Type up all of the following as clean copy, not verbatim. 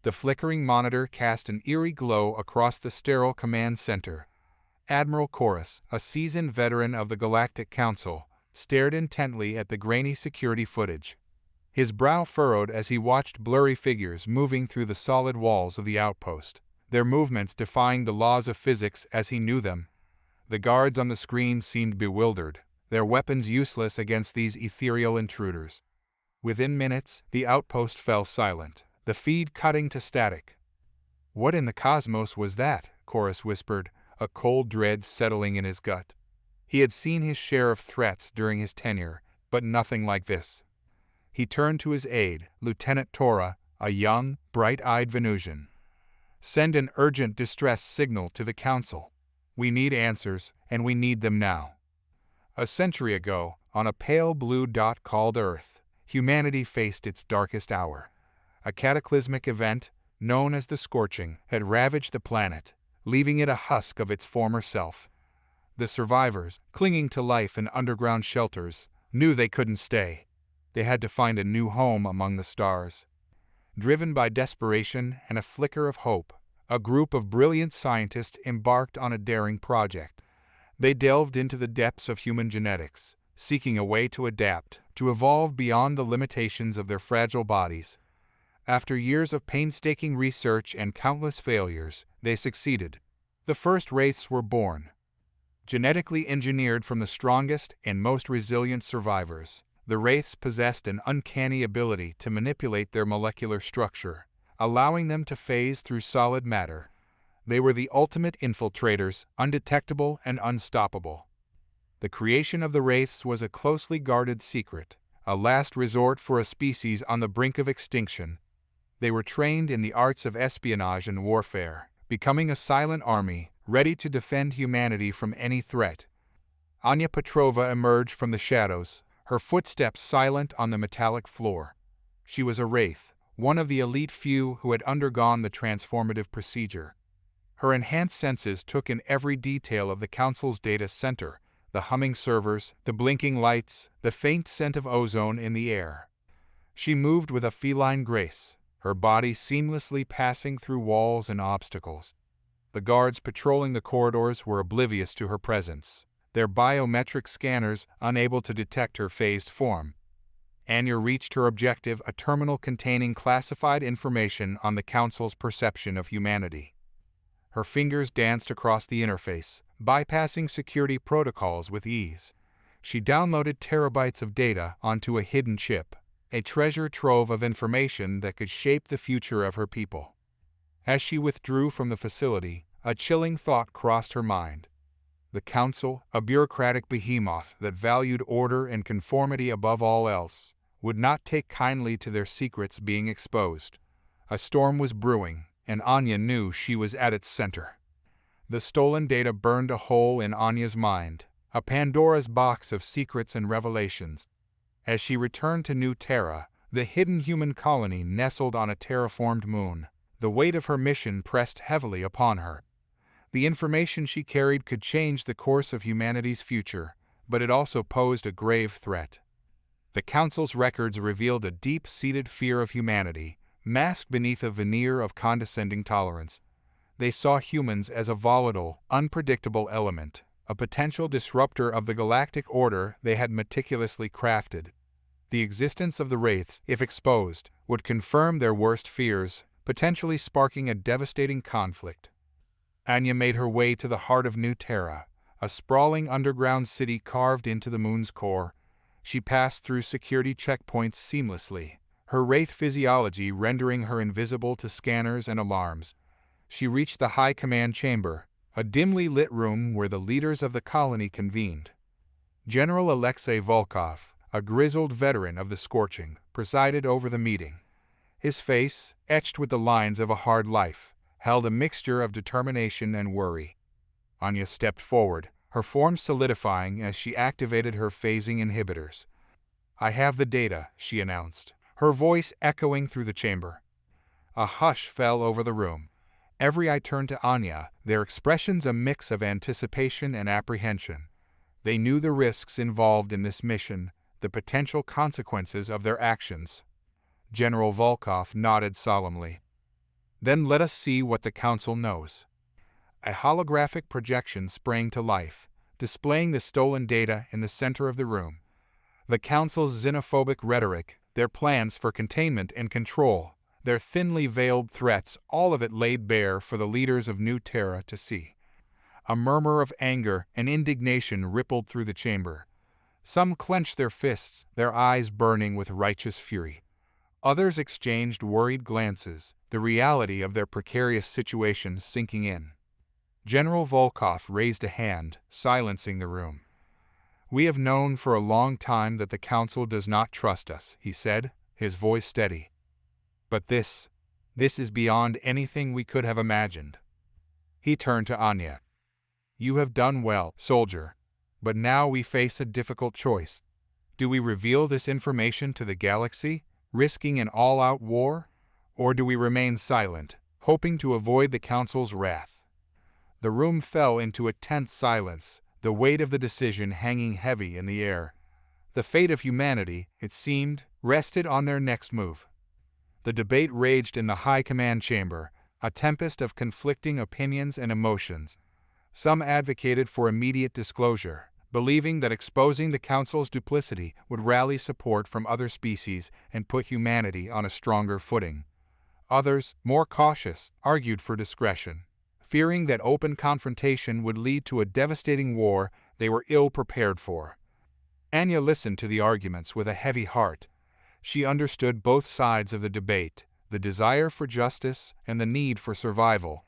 The flickering monitor cast an eerie glow across the sterile command center. Admiral Korus, a seasoned veteran of the Galactic Council, stared intently at the grainy security footage. His brow furrowed as he watched blurry figures moving through the solid walls of the outpost, their movements defying the laws of physics as he knew them. The guards on the screen seemed bewildered, their weapons useless against these ethereal intruders. Within minutes, the outpost fell silent, the feed cutting to static. "What in the cosmos was that?" Korus whispered, a cold dread settling in his gut. He had seen his share of threats during his tenure, but nothing like this. He turned to his aide, Lieutenant Tora, a young, bright-eyed Venusian. "Send an urgent distress signal to the Council. We need answers, and we need them now." A century ago, on a pale blue dot called Earth, humanity faced its darkest hour. A cataclysmic event, known as the Scorching, had ravaged the planet, leaving it a husk of its former self. The survivors, clinging to life in underground shelters, knew they couldn't stay. They had to find a new home among the stars. Driven by desperation and a flicker of hope, a group of brilliant scientists embarked on a daring project. They delved into the depths of human genetics, seeking a way to adapt, to evolve beyond the limitations of their fragile bodies. After years of painstaking research and countless failures, they succeeded. The first Wraiths were born. Genetically engineered from the strongest and most resilient survivors, the Wraiths possessed an uncanny ability to manipulate their molecular structure, allowing them to phase through solid matter. They were the ultimate infiltrators, undetectable and unstoppable. The creation of the Wraiths was a closely guarded secret, a last resort for a species on the brink of extinction. They were trained in the arts of espionage and warfare, becoming a silent army, ready to defend humanity from any threat. Anya Petrova emerged from the shadows, her footsteps silent on the metallic floor. She was a Wraith, one of the elite few who had undergone the transformative procedure. Her enhanced senses took in every detail of the Council's data center, the humming servers, the blinking lights, the faint scent of ozone in the air. She moved with a feline grace, her body seamlessly passing through walls and obstacles. The guards patrolling the corridors were oblivious to her presence, their biometric scanners unable to detect her phased form. Anya reached her objective, a terminal containing classified information on the Council's perception of humanity. Her fingers danced across the interface, bypassing security protocols with ease. She downloaded terabytes of data onto a hidden chip, a treasure trove of information that could shape the future of her people. As she withdrew from the facility, a chilling thought crossed her mind. The Council, a bureaucratic behemoth that valued order and conformity above all else, would not take kindly to their secrets being exposed. A storm was brewing, and Anya knew she was at its center. The stolen data burned a hole in Anya's mind, a Pandora's box of secrets and revelations. As she returned to New Terra, the hidden human colony nestled on a terraformed moon, the weight of her mission pressed heavily upon her. The information she carried could change the course of humanity's future, but it also posed a grave threat. The Council's records revealed a deep-seated fear of humanity, masked beneath a veneer of condescending tolerance. They saw humans as a volatile, unpredictable element, a potential disruptor of the galactic order they had meticulously crafted. The existence of the Wraiths, if exposed, would confirm their worst fears, potentially sparking a devastating conflict. Anya made her way to the heart of New Terra, a sprawling underground city carved into the moon's core. She passed through security checkpoints seamlessly, her Wraith physiology rendering her invisible to scanners and alarms. She reached the High Command Chamber, a dimly lit room where the leaders of the colony convened. General Alexei Volkov, a grizzled veteran of the Scorching, presided over the meeting. His face, etched with the lines of a hard life, held a mixture of determination and worry. Anya stepped forward, her form solidifying as she activated her phasing inhibitors. "I have the data," she announced, her voice echoing through the chamber. A hush fell over the room. Every eye turned to Anya, their expressions a mix of anticipation and apprehension. They knew the risks involved in this mission, the potential consequences of their actions. General Volkov nodded solemnly. Then let us see what the Council knows. A holographic projection sprang to life, displaying the stolen data in the center of the room. The Council's xenophobic rhetoric, their plans for containment and control, their thinly veiled threats, all of it laid bare for the leaders of New Terra to see. A murmur of anger and indignation rippled through the chamber. Some clenched their fists, their eyes burning with righteous fury. Others exchanged worried glances, the reality of their precarious situation sinking in. General Volkov raised a hand, silencing the room. "We have known for a long time that the Council does not trust us," he said, his voice steady. "But this is beyond anything we could have imagined." He turned to Anya. "You have done well, soldier. But now we face a difficult choice. Do we reveal this information to the galaxy, risking an all-out war? Or do we remain silent, hoping to avoid the Council's wrath?" The room fell into a tense silence, the weight of the decision hanging heavy in the air. The fate of humanity, it seemed, rested on their next move. The debate raged in the High Command chamber, a tempest of conflicting opinions and emotions. Some advocated for immediate disclosure, believing that exposing the Council's duplicity would rally support from other species and put humanity on a stronger footing. Others, more cautious, argued for discretion, fearing that open confrontation would lead to a devastating war they were ill prepared for. Anya listened to the arguments with a heavy heart. She understood both sides of the debate, the desire for justice and the need for survival.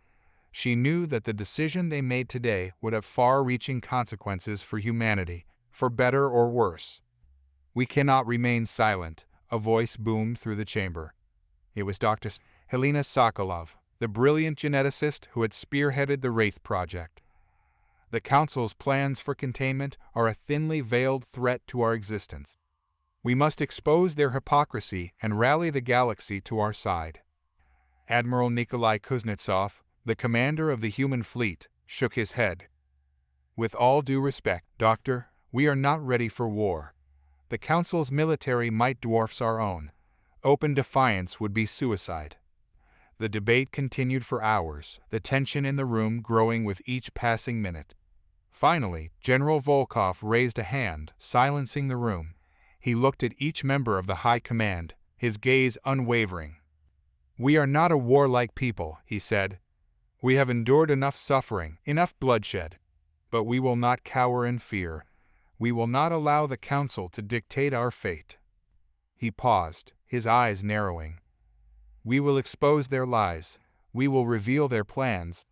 She knew that the decision they made today would have far-reaching consequences for humanity, for better or worse. "We cannot remain silent," a voice boomed through the chamber. It was Dr. Helena Sokolov, the brilliant geneticist who had spearheaded the Wraith project. "The Council's plans for containment are a thinly veiled threat to our existence. We must expose their hypocrisy and rally the galaxy to our side." Admiral Nikolai Kuznetsov, the commander of the human fleet, shook his head. "With all due respect, Doctor, we are not ready for war. The Council's military might dwarfs our own. Open defiance would be suicide." The debate continued for hours, the tension in the room growing with each passing minute. Finally, General Volkov raised a hand, silencing the room. He looked at each member of the High Command, his gaze unwavering. "We are not a warlike people," he said. "We have endured enough suffering, enough bloodshed. But we will not cower in fear. We will not allow the Council to dictate our fate." He paused, his eyes narrowing. "We will expose their lies. We will reveal their plans.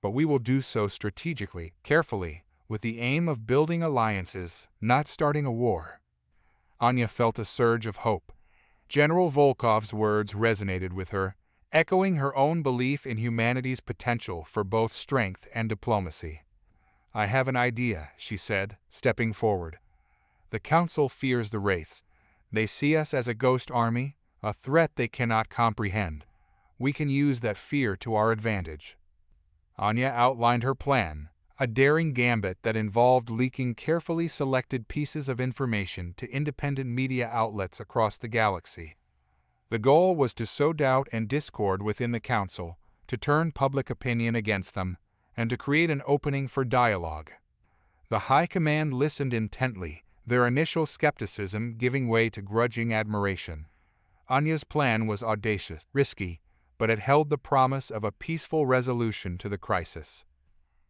But we will do so strategically, carefully, with the aim of building alliances, not starting a war." Anya felt a surge of hope. General Volkov's words resonated with her, echoing her own belief in humanity's potential for both strength and diplomacy. "I have an idea," she said, stepping forward. "The Council fears the Wraiths. They see us as a ghost army, a threat they cannot comprehend. We can use that fear to our advantage." Anya outlined her plan, a daring gambit that involved leaking carefully selected pieces of information to independent media outlets across the galaxy. The goal was to sow doubt and discord within the Council, to turn public opinion against them, and to create an opening for dialogue. The High Command listened intently, their initial skepticism giving way to grudging admiration. Anya's plan was audacious, risky, but it held the promise of a peaceful resolution to the crisis.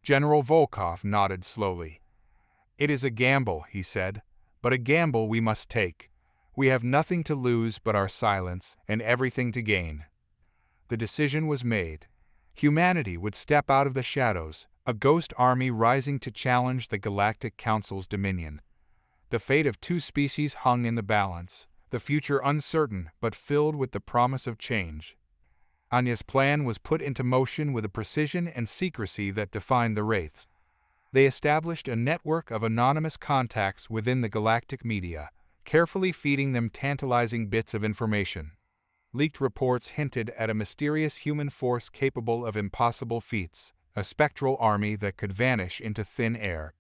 General Volkov nodded slowly. "It is a gamble," he said, "but a gamble we must take. We have nothing to lose but our silence, and everything to gain." The decision was made. Humanity would step out of the shadows, a ghost army rising to challenge the Galactic Council's dominion. The fate of two species hung in the balance, the future uncertain but filled with the promise of change. Anya's plan was put into motion with a precision and secrecy that defined the Wraiths. They established a network of anonymous contacts within the galactic media, carefully feeding them tantalizing bits of information. Leaked reports hinted at a mysterious human force capable of impossible feats, a spectral army that could vanish into thin air.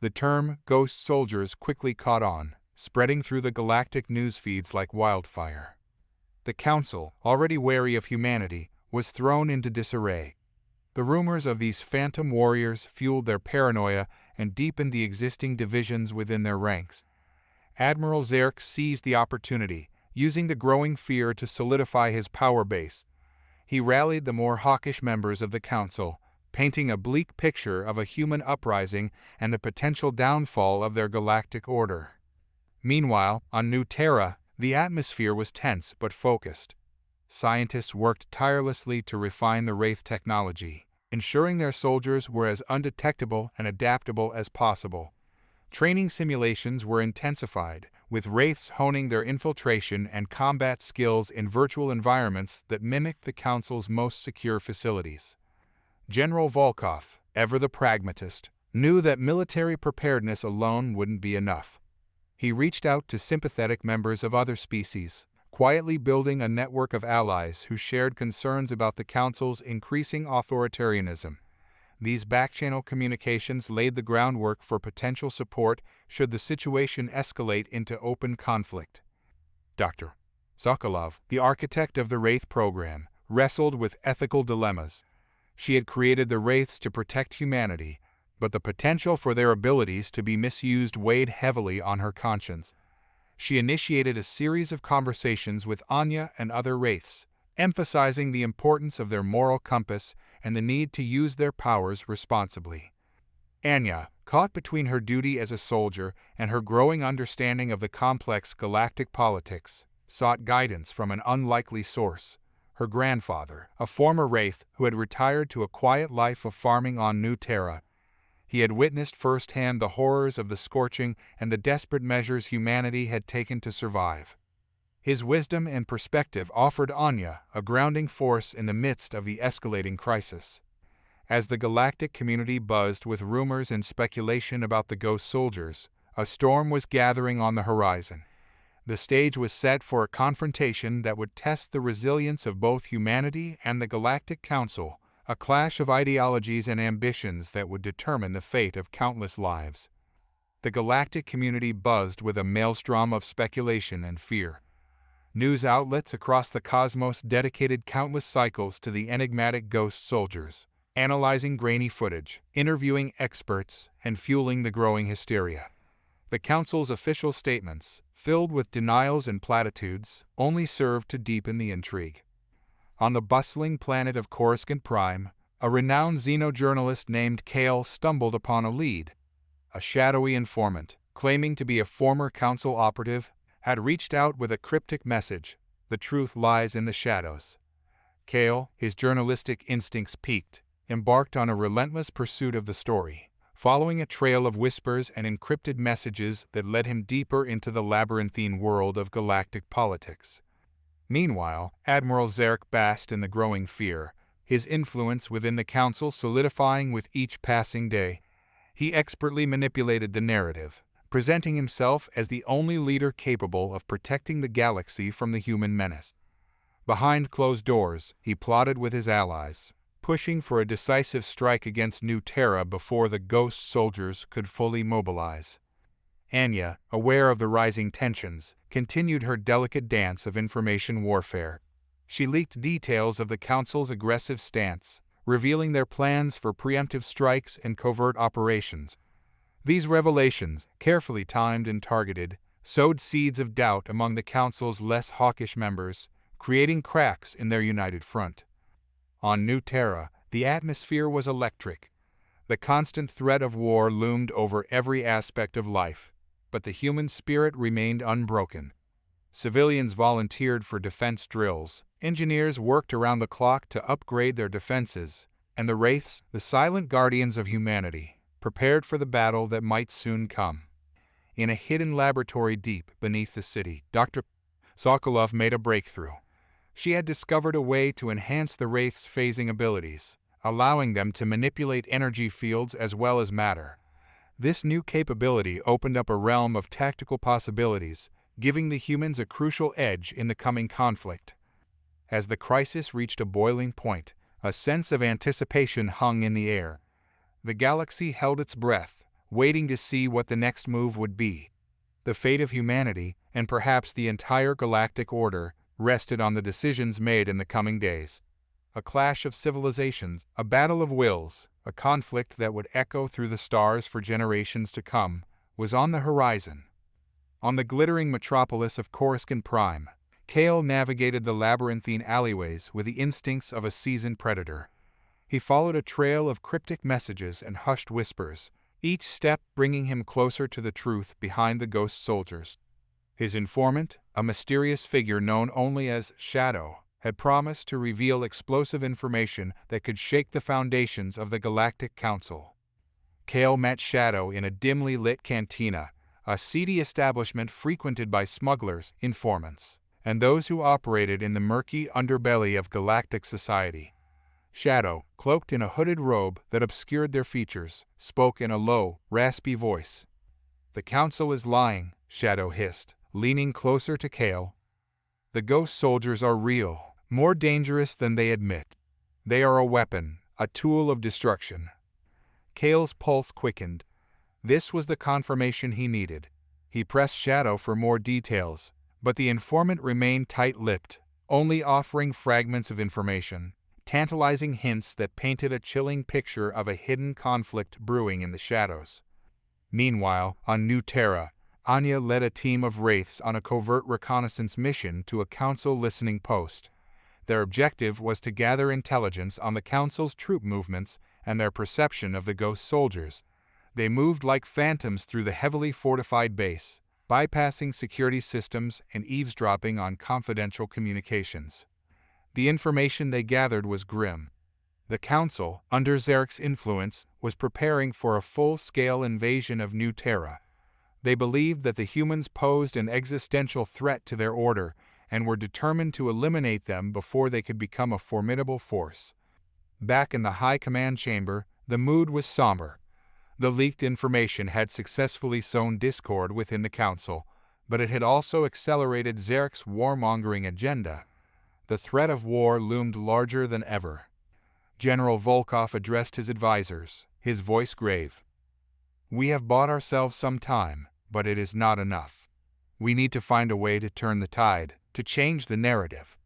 The term "ghost soldiers" quickly caught on, spreading through the galactic news feeds like wildfire. The Council, already wary of humanity, was thrown into disarray. The rumors of these phantom warriors fueled their paranoia and deepened the existing divisions within their ranks. Admiral Zerk seized the opportunity, using the growing fear to solidify his power base. He rallied the more hawkish members of the Council, painting a bleak picture of a human uprising and the potential downfall of their galactic order. Meanwhile, on New Terra, the atmosphere was tense but focused. Scientists worked tirelessly to refine the Wraith technology, ensuring their soldiers were as undetectable and adaptable as possible. Training simulations were intensified, with Wraiths honing their infiltration and combat skills in virtual environments that mimicked the Council's most secure facilities. General Volkov, ever the pragmatist, knew that military preparedness alone wouldn't be enough. He reached out to sympathetic members of other species, quietly building a network of allies who shared concerns about the Council's increasing authoritarianism. These back-channel communications laid the groundwork for potential support should the situation escalate into open conflict. Dr. Sokolov, the architect of the Wraith program, wrestled with ethical dilemmas. She had created the Wraiths to protect humanity, but the potential for their abilities to be misused weighed heavily on her conscience. She initiated a series of conversations with Anya and other Wraiths, emphasizing the importance of their moral compass and the need to use their powers responsibly. Anya, caught between her duty as a soldier and her growing understanding of the complex galactic politics, sought guidance from an unlikely source: her grandfather, a former Wraith who had retired to a quiet life of farming on New Terra. He had witnessed firsthand the horrors of the Scorching and the desperate measures humanity had taken to survive. His wisdom and perspective offered Anya a grounding force in the midst of the escalating crisis. As the galactic community buzzed with rumors and speculation about the ghost soldiers, a storm was gathering on the horizon. The stage was set for a confrontation that would test the resilience of both humanity and the Galactic Council, a clash of ideologies and ambitions that would determine the fate of countless lives. The galactic community buzzed with a maelstrom of speculation and fear. News outlets across the cosmos dedicated countless cycles to the enigmatic ghost soldiers, analyzing grainy footage, interviewing experts, and fueling the growing hysteria. The Council's official statements, filled with denials and platitudes, only served to deepen the intrigue. On the bustling planet of Coruscant Prime, a renowned xenojournalist named Kale stumbled upon a lead. A shadowy informant, claiming to be a former Council operative, had reached out with a cryptic message: "The truth lies in the shadows." Kale, his journalistic instincts piqued, embarked on a relentless pursuit of the story, following a trail of whispers and encrypted messages that led him deeper into the labyrinthine world of galactic politics. Meanwhile, Admiral Zerk basked in the growing fear, his influence within the Council solidifying with each passing day. He expertly manipulated the narrative, presenting himself as the only leader capable of protecting the galaxy from the human menace. Behind closed doors, he plotted with his allies, pushing for a decisive strike against New Terra before the ghost soldiers could fully mobilize. Anya, aware of the rising tensions, continued her delicate dance of information warfare. She leaked details of the Council's aggressive stance, revealing their plans for preemptive strikes and covert operations. These revelations, carefully timed and targeted, sowed seeds of doubt among the Council's less hawkish members, creating cracks in their united front. On New Terra, the atmosphere was electric. The constant threat of war loomed over every aspect of life, but the human spirit remained unbroken. Civilians volunteered for defense drills, engineers worked around the clock to upgrade their defenses, and the Wraiths, the silent guardians of humanity, prepared for the battle that might soon come. In a hidden laboratory deep beneath the city, Dr. Sokolov made a breakthrough. She had discovered a way to enhance the Wraiths' phasing abilities, allowing them to manipulate energy fields as well as matter. This new capability opened up a realm of tactical possibilities, giving the humans a crucial edge in the coming conflict. As the crisis reached a boiling point, a sense of anticipation hung in the air. The galaxy held its breath, waiting to see what the next move would be. The fate of humanity, and perhaps the entire galactic order, rested on the decisions made in the coming days. a clash of civilizations, a battle of wills, a conflict that would echo through the stars for generations to come, was on the horizon. On the glittering metropolis of Coruscant Prime, Kale navigated the labyrinthine alleyways with the instincts of a seasoned predator. He followed a trail of cryptic messages and hushed whispers, each step bringing him closer to the truth behind the ghost soldiers. His informant, a mysterious figure known only as Shadow, had promised to reveal explosive information that could shake the foundations of the Galactic Council. Kale met Shadow in a dimly lit cantina, a seedy establishment frequented by smugglers, informants, and those who operated in the murky underbelly of galactic society. Shadow, cloaked in a hooded robe that obscured their features, spoke in a low, raspy voice. "The Council is lying," Shadow hissed, leaning closer to Kale. "The ghost soldiers are real, more dangerous than they admit. They are a weapon, a tool of destruction." Kale's pulse quickened. This was the confirmation he needed. He pressed Shadow for more details, but the informant remained tight-lipped, only offering fragments of information, tantalizing hints that painted a chilling picture of a hidden conflict brewing in the shadows. Meanwhile, on New Terra, Anya led a team of Wraiths on a covert reconnaissance mission to a Council listening post. Their objective was to gather intelligence on the Council's troop movements and their perception of the ghost soldiers. They moved like phantoms through the heavily fortified base, bypassing security systems and eavesdropping on confidential communications. The information they gathered was grim. The Council, under Zarek's influence, was preparing for a full-scale invasion of New Terra. They believed that the humans posed an existential threat to their order and were determined to eliminate them before they could become a formidable force. Back in the High Command Chamber, the mood was somber. The leaked information had successfully sown discord within the Council, but it had also accelerated Zarek's warmongering agenda. The threat of war loomed larger than ever. General Volkov addressed his advisors, his voice grave. "We have bought ourselves some time, but it is not enough. We need to find a way to turn the tide, to change the narrative.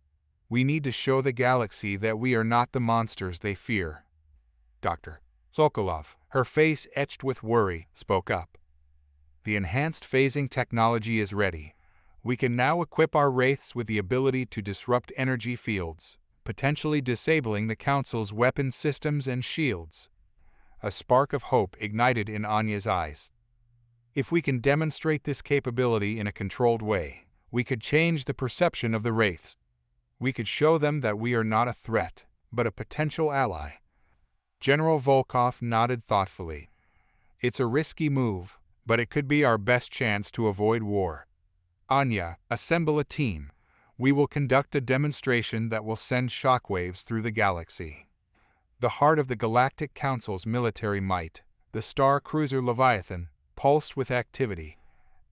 We need to show the galaxy that we are not the monsters they fear." Dr. Sokolov, her face etched with worry, spoke up. "The enhanced phasing technology is ready. We can now equip our Wraiths with the ability to disrupt energy fields, potentially disabling the Council's weapon systems and shields." A spark of hope ignited in Anya's eyes. "If we can demonstrate this capability in a controlled way, we could change the perception of the Wraiths. We could show them that we are not a threat, but a potential ally." General Volkov nodded thoughtfully. "It's a risky move, but it could be our best chance to avoid war. Anya, assemble a team. We will conduct a demonstration that will send shockwaves through the galaxy." The heart of the Galactic Council's military might, the star cruiser Leviathan, pulsed with activity.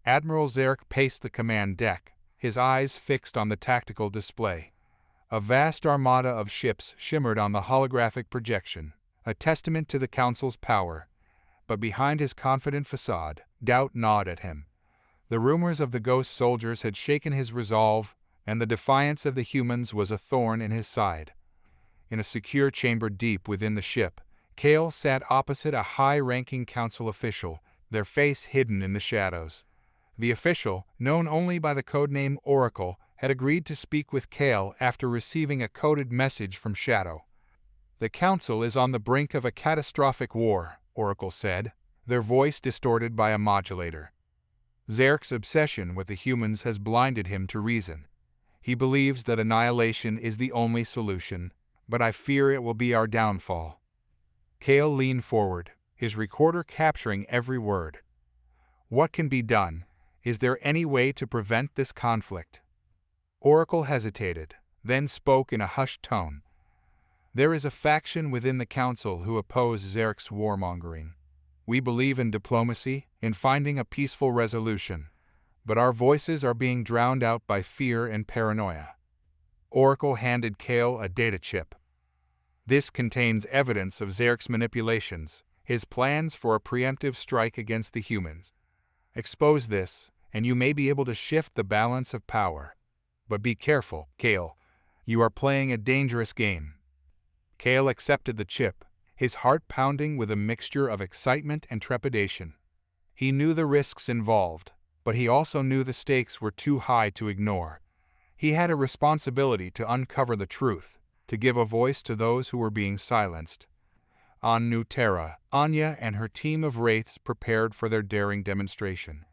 Admiral Zarek paced the command deck, his eyes fixed on the tactical display. A vast armada of ships shimmered on the holographic projection, a testament to the Council's power. But behind his confident facade, doubt gnawed at him. The rumors of the ghost soldiers had shaken his resolve, and the defiance of the humans was a thorn in his side. In a secure chamber deep within the ship, Kale sat opposite a high-ranking Council official, their face hidden in the shadows. The official, known only by the codename Oracle, had agreed to speak with Kale after receiving a coded message from Shadow. "The Council is on the brink of a catastrophic war," Oracle said, their voice distorted by a modulator. "Zarek's obsession with the humans has blinded him to reason. He believes that annihilation is the only solution, but I fear it will be our downfall." Kale leaned forward, his recorder capturing every word. "What can be done? Is there any way to prevent this conflict?" Oracle hesitated, then spoke in a hushed tone. "There is a faction within the Council who oppose Zarek's warmongering. We believe in diplomacy, in finding a peaceful resolution, but our voices are being drowned out by fear and paranoia." Oracle handed Kale a data chip. "This contains evidence of Zarek's manipulations, his plans for a preemptive strike against the humans. Expose this, and you may be able to shift the balance of power. But be careful, Kale. You are playing a dangerous game." Kale accepted the chip, his heart pounding with a mixture of excitement and trepidation. He knew the risks involved, but he also knew the stakes were too high to ignore. He had a responsibility to uncover the truth, to give a voice to those who were being silenced. On New Terra, Anya and her team of Wraiths prepared for their daring demonstration.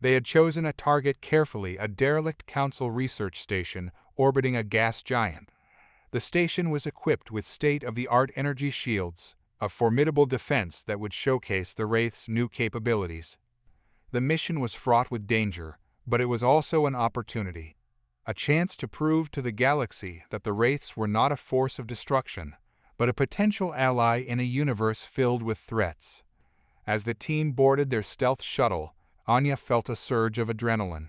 They had chosen a target carefully, a derelict Council research station orbiting a gas giant. The station was equipped with state-of-the-art energy shields, a formidable defense that would showcase the Wraiths' new capabilities. The mission was fraught with danger, but it was also an opportunity. A chance to prove to the galaxy that the Wraiths were not a force of destruction, but a potential ally in a universe filled with threats. As the team boarded their stealth shuttle, Anya felt a surge of adrenaline.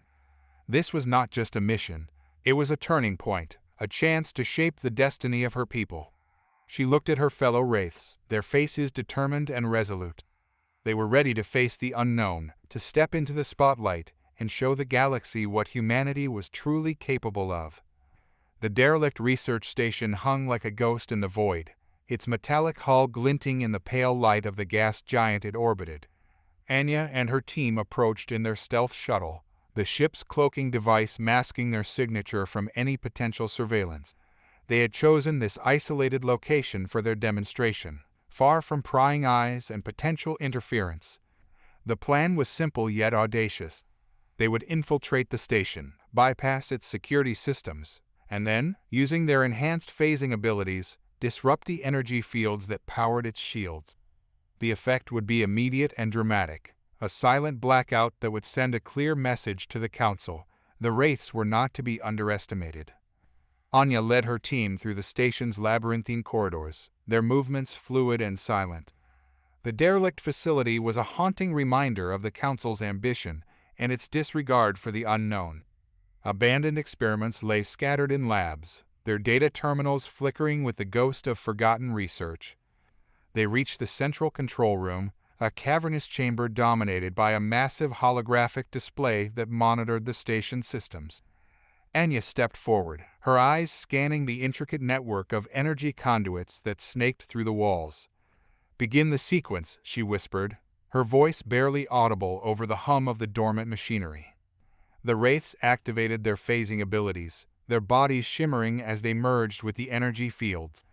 This was not just a mission, it was a turning point, a chance to shape the destiny of her people. She looked at her fellow Wraiths, their faces determined and resolute. They were ready to face the unknown, to step into the spotlight and show the galaxy what humanity was truly capable of. The derelict research station hung like a ghost in the void, its metallic hull glinting in the pale light of the gas giant it orbited. Anya and her team approached in their stealth shuttle, the ship's cloaking device masking their signature from any potential surveillance. They had chosen this isolated location for their demonstration, far from prying eyes and potential interference. The plan was simple yet audacious. They would infiltrate the station, bypass its security systems, and then, using their enhanced phasing abilities, disrupt the energy fields that powered its shields. The effect would be immediate and dramatic, a silent blackout that would send a clear message to the Council. The Wraiths were not to be underestimated. Anya led her team through the station's labyrinthine corridors, their movements fluid and silent. The derelict facility was a haunting reminder of the Council's ambition and its disregard for the unknown. Abandoned experiments lay scattered in labs, their data terminals flickering with the ghost of forgotten research. They reached the central control room, a cavernous chamber dominated by a massive holographic display that monitored the station's systems. Anya stepped forward, her eyes scanning the intricate network of energy conduits that snaked through the walls. "Begin the sequence," she whispered, her voice barely audible over the hum of the dormant machinery. The Wraiths activated their phasing abilities, their bodies shimmering as they merged with the energy fields.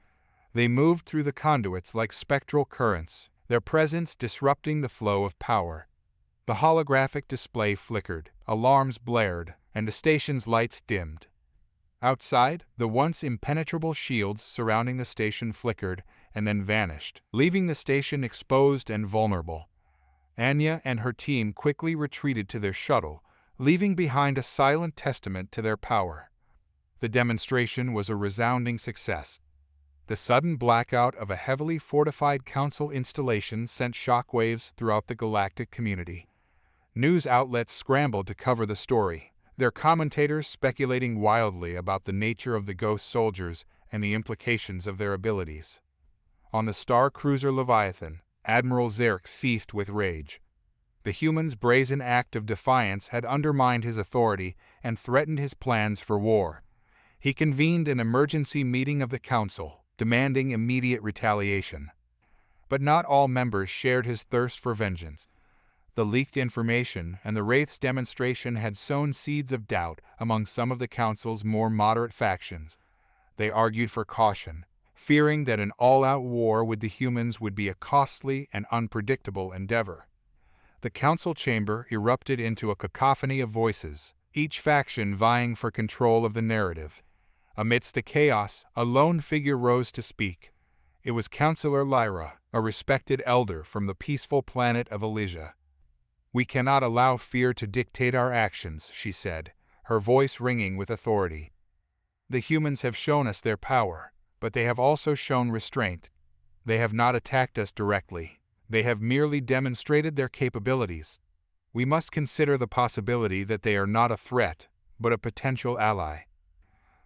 They moved through the conduits like spectral currents, their presence disrupting the flow of power. The holographic display flickered, alarms blared, and the station's lights dimmed. Outside, the once impenetrable shields surrounding the station flickered and then vanished, leaving the station exposed and vulnerable. Anya and her team quickly retreated to their shuttle, leaving behind a silent testament to their power. The demonstration was a resounding success. The sudden blackout of a heavily fortified Council installation sent shockwaves throughout the galactic community. News outlets scrambled to cover the story, their commentators speculating wildly about the nature of the ghost soldiers and the implications of their abilities. On the star cruiser Leviathan, Admiral Korus seethed with rage. The humans' brazen act of defiance had undermined his authority and threatened his plans for war. He convened an emergency meeting of the Council, demanding immediate retaliation. But not all members shared his thirst for vengeance. The leaked information and the Wraiths' demonstration had sown seeds of doubt among some of the Council's more moderate factions. They argued for caution, fearing that an all-out war with the humans would be a costly and unpredictable endeavor. The Council chamber erupted into a cacophony of voices, each faction vying for control of the narrative. Amidst the chaos, a lone figure rose to speak. It was Councillor Lyra, a respected elder from the peaceful planet of Elysia. "We cannot allow fear to dictate our actions," she said, her voice ringing with authority. "The humans have shown us their power, but they have also shown restraint. They have not attacked us directly. They have merely demonstrated their capabilities. We must consider the possibility that they are not a threat, but a potential ally."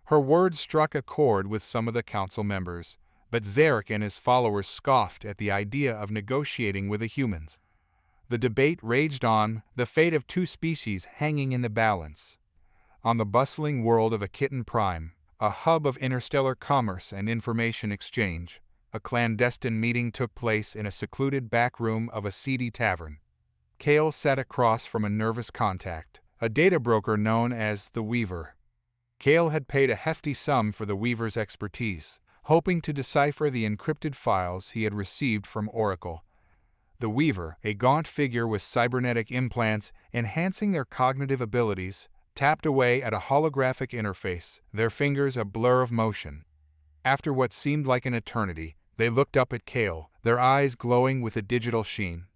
Her words struck a chord with some of the Council members, but Korus and his followers scoffed at the idea of negotiating with the humans. The debate raged on, the fate of two species hanging in the balance. On the bustling world of Akiton Prime, a hub of interstellar commerce and information exchange, A clandestine meeting took place in a secluded back room of a seedy tavern. Kale sat across from a nervous contact, a data broker known as the Weaver. Kale had paid a hefty sum for the Weaver's expertise, hoping to decipher the encrypted files he had received from Oracle. The Weaver, a gaunt figure with cybernetic implants enhancing their cognitive abilities, tapped away at a holographic interface, their fingers a blur of motion. After what seemed like an eternity, they looked up at Kale, their eyes glowing with a digital sheen.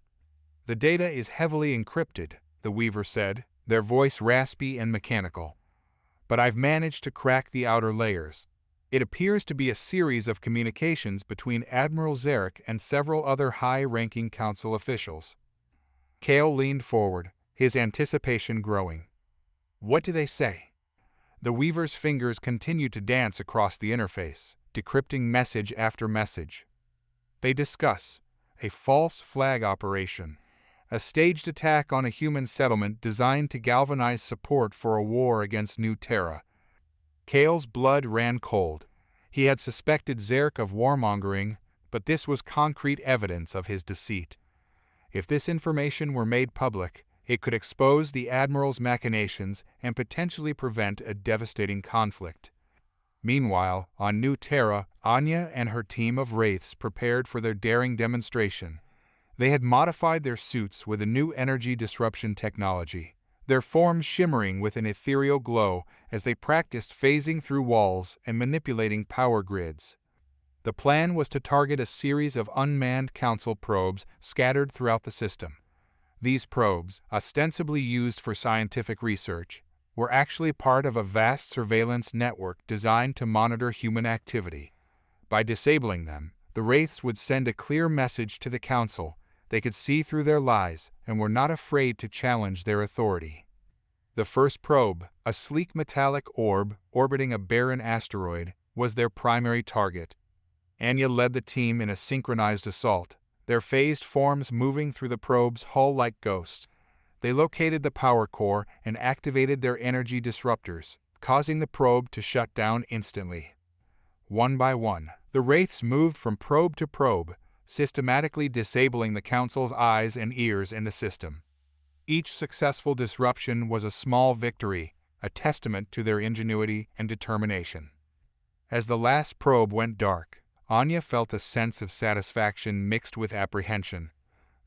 "The data is heavily encrypted," the Weaver said, their voice raspy and mechanical. "But I've managed to crack the outer layers. It appears to be a series of communications between Admiral Zarek and several other high-ranking council officials." Kale leaned forward, his anticipation growing. "What do they say?" The Weaver's fingers continued to dance across the interface, decrypting message after message. "They discuss a false flag operation, a staged attack on a human settlement designed to galvanize support for a war against New Terra." Kale's blood ran cold. He had suspected Zarek of warmongering, but this was concrete evidence of his deceit. If this information were made public, it could expose the Admiral's machinations and potentially prevent a devastating conflict. Meanwhile, on New Terra, Anya and her team of Wraiths prepared for their daring demonstration. They had modified their suits with a new energy disruption technology, their forms shimmering with an ethereal glow as they practiced phasing through walls and manipulating power grids. The plan was to target a series of unmanned council probes scattered throughout the system. These probes, ostensibly used for scientific research, were actually part of a vast surveillance network designed to monitor human activity. By disabling them, the Wraiths would send a clear message to the Council. They could see through their lies and were not afraid to challenge their authority. The first probe, a sleek metallic orb orbiting a barren asteroid, was their primary target. Anya led the team in a synchronized assault, their phased forms moving through the probe's hull like ghosts. They located the power core and activated their energy disruptors, causing the probe to shut down instantly. One by one, the Wraiths moved from probe to probe, systematically disabling the Council's eyes and ears in the system. Each successful disruption was a small victory, a testament to their ingenuity and determination. As the last probe went dark, Anya felt a sense of satisfaction mixed with apprehension.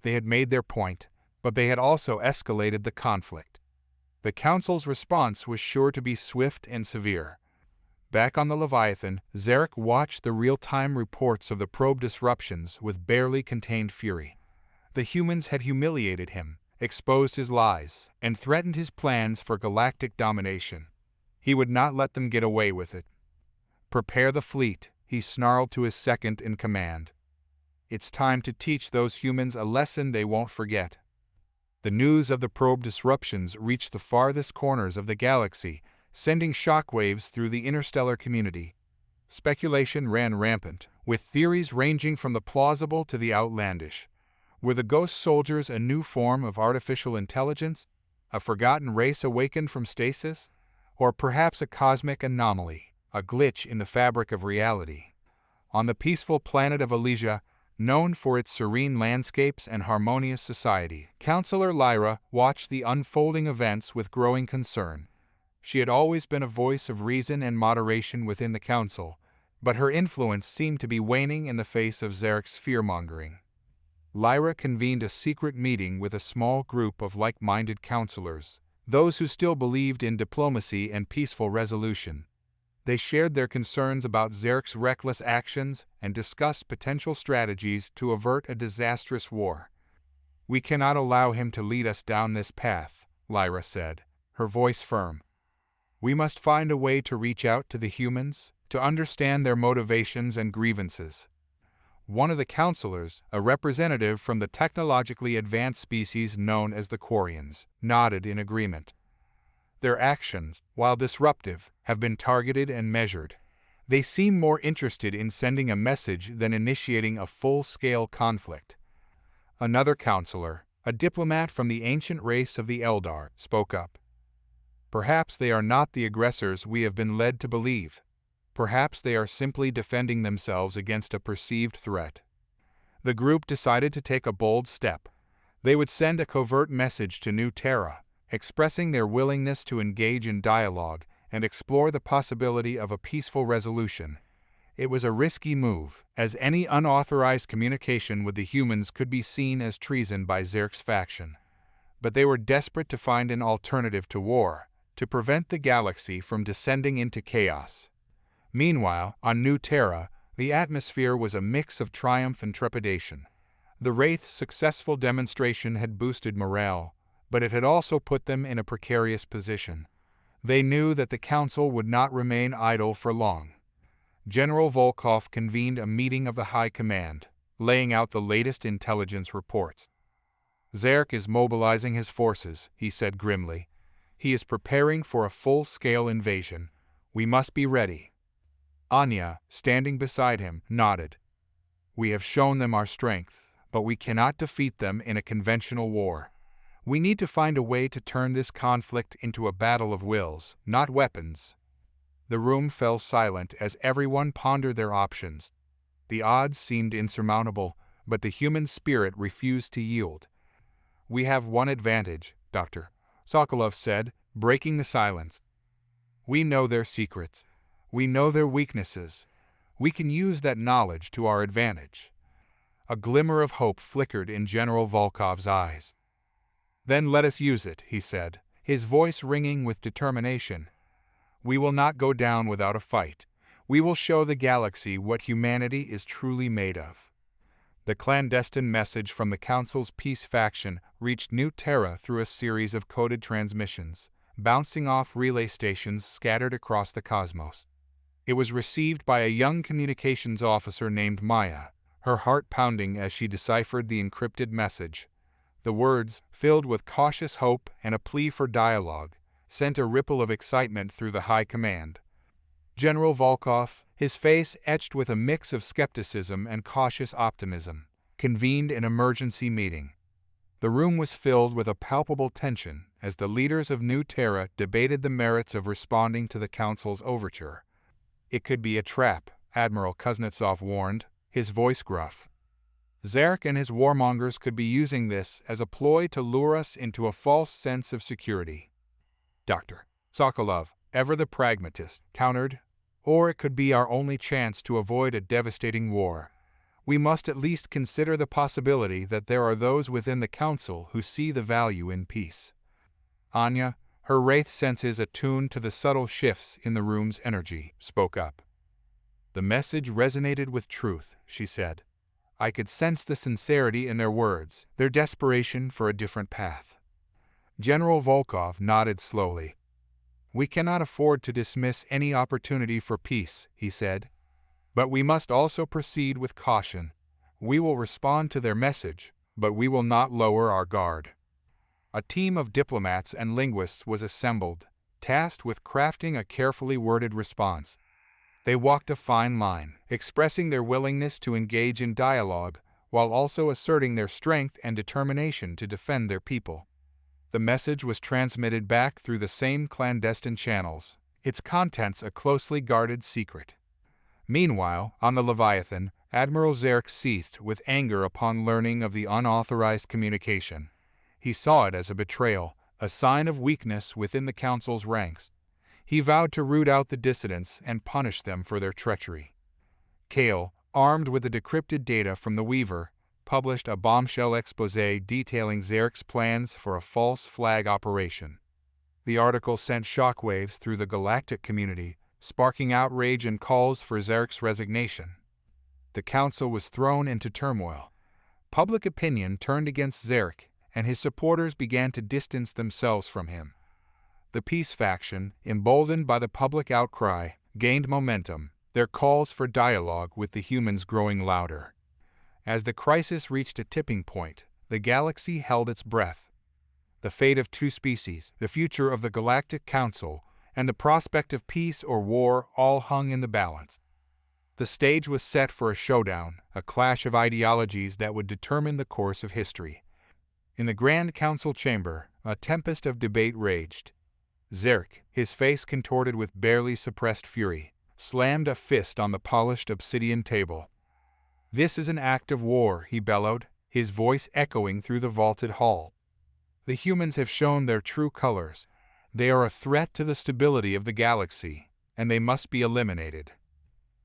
They had made their point, but they had also escalated the conflict. The Council's response was sure to be swift and severe. Back on the Leviathan, Zarek watched the real-time reports of the probe disruptions with barely contained fury. The humans had humiliated him, exposed his lies, and threatened his plans for galactic domination. He would not let them get away with it. "Prepare the fleet," he snarled to his second-in-command. "It's time to teach those humans a lesson they won't forget." The news of the probe disruptions reached the farthest corners of the galaxy, sending shockwaves through the interstellar community. Speculation ran rampant, with theories ranging from the plausible to the outlandish. Were the ghost soldiers a new form of artificial intelligence, a forgotten race awakened from stasis, or perhaps a cosmic anomaly, a glitch in the fabric of reality? On the peaceful planet of Elysia, known for its serene landscapes and harmonious society, Counselor Lyra watched the unfolding events with growing concern. She had always been a voice of reason and moderation within the Council, but her influence seemed to be waning in the face of Zarek's fear-mongering. Lyra convened a secret meeting with a small group of like-minded counselors, those who still believed in diplomacy and peaceful resolution. They shared their concerns about Zarek's reckless actions and discussed potential strategies to avert a disastrous war. "We cannot allow him to lead us down this path," Lyra said, her voice firm. "We must find a way to reach out to the humans, to understand their motivations and grievances." One of the counselors, a representative from the technologically advanced species known as the Quarians, nodded in agreement. "Their actions, while disruptive, have been targeted and measured. They seem more interested in sending a message than initiating a full-scale conflict." Another counselor, a diplomat from the ancient race of the Eldar, spoke up. "Perhaps they are not the aggressors we have been led to believe." Perhaps they are simply defending themselves against a perceived threat. The group decided to take a bold step. They would send a covert message to New Terra, expressing their willingness to engage in dialogue and explore the possibility of a peaceful resolution. It was a risky move, as any unauthorized communication with the humans could be seen as treason by Zerk's faction. But they were desperate to find an alternative to war, to prevent the galaxy from descending into chaos. Meanwhile, on New Terra, the atmosphere was a mix of triumph and trepidation. The Wraiths' successful demonstration had boosted morale, but it had also put them in a precarious position. They knew that the Council would not remain idle for long. General Volkov convened a meeting of the High Command, laying out the latest intelligence reports. "Zerk is mobilizing his forces," he said grimly. "He is preparing for a full-scale invasion. We must be ready." Anya, standing beside him, nodded. "We have shown them our strength, but we cannot defeat them in a conventional war. We need to find a way to turn this conflict into a battle of wills, not weapons." The room fell silent as everyone pondered their options. The odds seemed insurmountable, but the human spirit refused to yield. "We have one advantage, Doctor," Sokolov said, breaking the silence. "We know their secrets. We know their weaknesses. We can use that knowledge to our advantage." A glimmer of hope flickered in General Volkov's eyes. "Then let us use it," he said, his voice ringing with determination. "We will not go down without a fight. We will show the galaxy what humanity is truly made of." The clandestine message from the Council's peace faction reached New Terra through a series of coded transmissions, bouncing off relay stations scattered across the cosmos. It was received by a young communications officer named Maya, her heart pounding as she deciphered the encrypted message. The words, filled with cautious hope and a plea for dialogue, sent a ripple of excitement through the High Command. General Volkov, his face etched with a mix of skepticism and cautious optimism, convened an emergency meeting. The room was filled with a palpable tension as the leaders of New Terra debated the merits of responding to the Council's overture. "It could be a trap," Admiral Kuznetsov warned, his voice gruff. "Zerk and his warmongers could be using this as a ploy to lure us into a false sense of security." Dr. Sokolov, ever the pragmatist, countered, "Or it could be our only chance to avoid a devastating war. We must at least consider the possibility that there are those within the Council who see the value in peace." Anya, her Wraith senses attuned to the subtle shifts in the room's energy, spoke up. "The message resonated with truth," she said. "I could sense the sincerity in their words, their desperation for a different path." General Volkov nodded slowly. "We cannot afford to dismiss any opportunity for peace," he said. "But we must also proceed with caution. We will respond to their message, but we will not lower our guard." A team of diplomats and linguists was assembled, tasked with crafting a carefully worded response. They walked a fine line, expressing their willingness to engage in dialogue, while also asserting their strength and determination to defend their people. The message was transmitted back through the same clandestine channels, its contents a closely guarded secret. Meanwhile, on the Leviathan, Admiral Zerk seethed with anger upon learning of the unauthorized communication. He saw it as a betrayal, a sign of weakness within the Council's ranks. He vowed to root out the dissidents and punish them for their treachery. Kale, armed with the decrypted data from the Weaver, published a bombshell exposé detailing Zerk's plans for a false flag operation. The article sent shockwaves through the galactic community, sparking outrage and calls for Zerk's resignation. The Council was thrown into turmoil. Public opinion turned against Zerk, and his supporters began to distance themselves from him. The peace faction, emboldened by the public outcry, gained momentum, their calls for dialogue with the humans growing louder. As the crisis reached a tipping point, the galaxy held its breath. The fate of two species, the future of the Galactic Council, and the prospect of peace or war all hung in the balance. The stage was set for a showdown, a clash of ideologies that would determine the course of history. In the Grand Council chamber, a tempest of debate raged. Zerk, his face contorted with barely suppressed fury, slammed a fist on the polished obsidian table. "This is an act of war," he bellowed, his voice echoing through the vaulted hall. "The humans have shown their true colors. They are a threat to the stability of the galaxy, and they must be eliminated."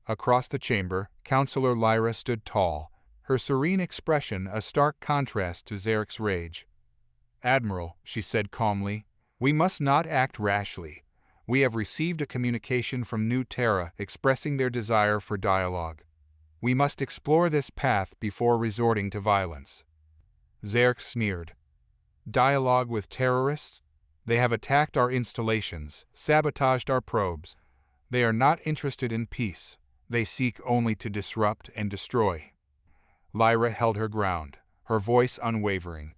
Across the chamber, Counselor Lyra stood tall, her serene expression a stark contrast to Zarek's rage. "Admiral," she said calmly, "we must not act rashly. We have received a communication from New Terra expressing their desire for dialogue. We must explore this path before resorting to violence." Zarek sneered. "Dialogue with terrorists? They have attacked our installations, sabotaged our probes. They are not interested in peace. They seek only to disrupt and destroy." Lyra held her ground, her voice unwavering.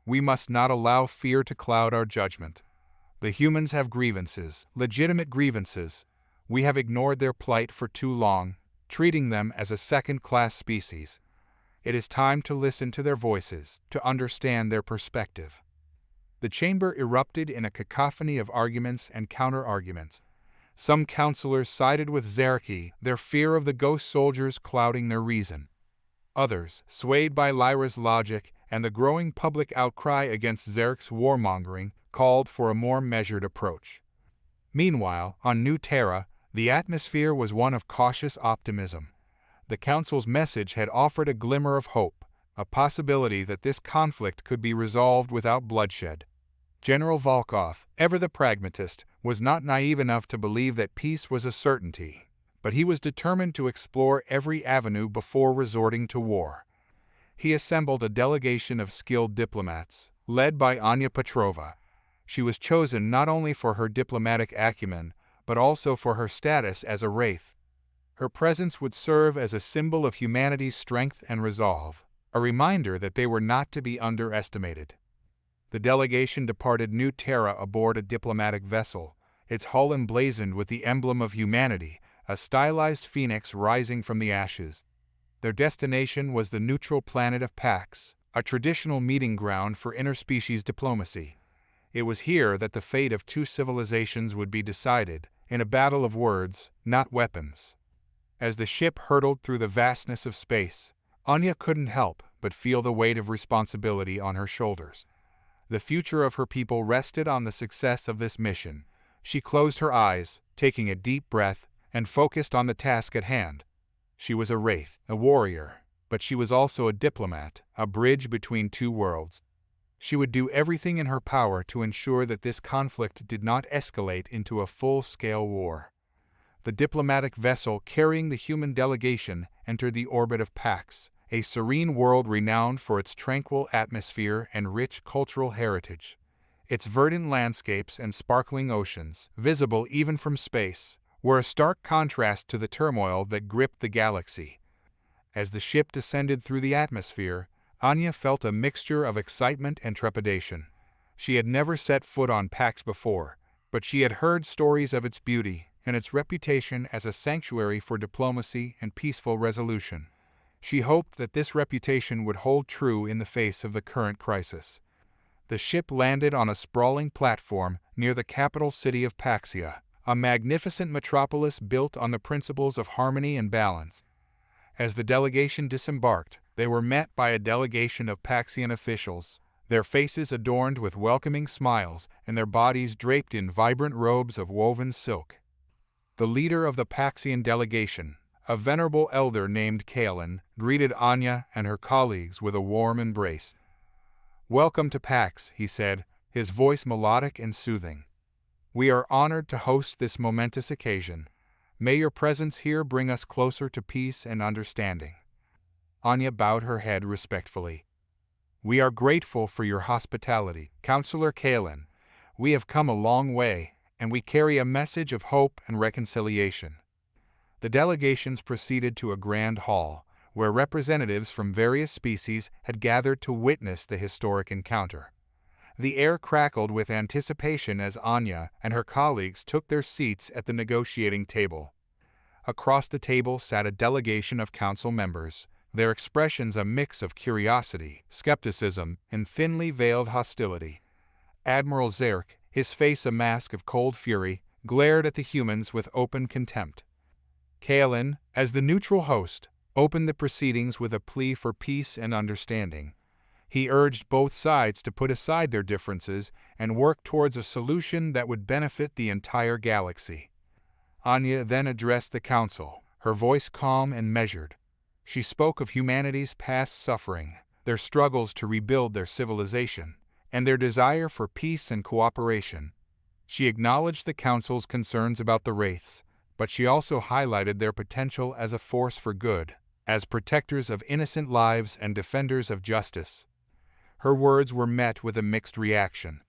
"We must not allow fear to cloud our judgment. The humans have grievances, legitimate grievances. We have ignored their plight for too long, treating them as a second-class species. It is time to listen to their voices, to understand their perspective." The chamber erupted in a cacophony of arguments and counter-arguments. Some counselors sided with Zarek, their fear of the ghost soldiers clouding their reason. Others, swayed by Lyra's logic and the growing public outcry against Zarek's warmongering, called for a more measured approach. Meanwhile, on New Terra, the atmosphere was one of cautious optimism. The Council's message had offered a glimmer of hope, a possibility that this conflict could be resolved without bloodshed. General Volkov, ever the pragmatist, was not naive enough to believe that peace was a certainty, but he was determined to explore every avenue before resorting to war. He assembled a delegation of skilled diplomats, led by Anya Petrova. She was chosen not only for her diplomatic acumen, but also for her status as a Wraith. Her presence would serve as a symbol of humanity's strength and resolve, a reminder that they were not to be underestimated. The delegation departed New Terra aboard a diplomatic vessel, its hull emblazoned with the emblem of humanity, a stylized phoenix rising from the ashes. Their destination was the neutral planet of Pax, a traditional meeting ground for interspecies diplomacy. It was here that the fate of two civilizations would be decided, in a battle of words, not weapons. As the ship hurtled through the vastness of space, Anya couldn't help but feel the weight of responsibility on her shoulders. The future of her people rested on the success of this mission. She closed her eyes, taking a deep breath, and focused on the task at hand. She was a Wraith, a warrior, but she was also a diplomat, a bridge between two worlds. She would do everything in her power to ensure that this conflict did not escalate into a full-scale war. The diplomatic vessel carrying the human delegation entered the orbit of Pax, a serene world renowned for its tranquil atmosphere and rich cultural heritage. Its verdant landscapes and sparkling oceans, visible even from space, were a stark contrast to the turmoil that gripped the galaxy. As the ship descended through the atmosphere, Anya felt a mixture of excitement and trepidation. She had never set foot on Pax before, but she had heard stories of its beauty and its reputation as a sanctuary for diplomacy and peaceful resolution. She hoped that this reputation would hold true in the face of the current crisis. The ship landed on a sprawling platform near the capital city of Paxia, a magnificent metropolis built on the principles of harmony and balance. As the delegation disembarked, they were met by a delegation of Paxian officials, their faces adorned with welcoming smiles and their bodies draped in vibrant robes of woven silk. The leader of the Paxian delegation, a venerable elder named Kalen, greeted Anya and her colleagues with a warm embrace. "Welcome to Pax," he said, his voice melodic and soothing. "We are honored to host this momentous occasion. May your presence here bring us closer to peace and understanding." Anya bowed her head respectfully. "We are grateful for your hospitality, Counselor Kalen. We have come a long way, and we carry a message of hope and reconciliation." The delegations proceeded to a grand hall, where representatives from various species had gathered to witness the historic encounter. The air crackled with anticipation as Anya and her colleagues took their seats at the negotiating table. Across the table sat a delegation of council members, their expressions a mix of curiosity, skepticism, and thinly veiled hostility. Admiral Zarek, his face a mask of cold fury, glared at the humans with open contempt. Kaelin, as the neutral host, opened the proceedings with a plea for peace and understanding. He urged both sides to put aside their differences and work towards a solution that would benefit the entire galaxy. Anya then addressed the council, her voice calm and measured. She spoke of humanity's past suffering, their struggles to rebuild their civilization, and their desire for peace and cooperation. She acknowledged the council's concerns about the Wraiths, but she also highlighted their potential as a force for good, as protectors of innocent lives and defenders of justice. Her words were met with a mixed reaction.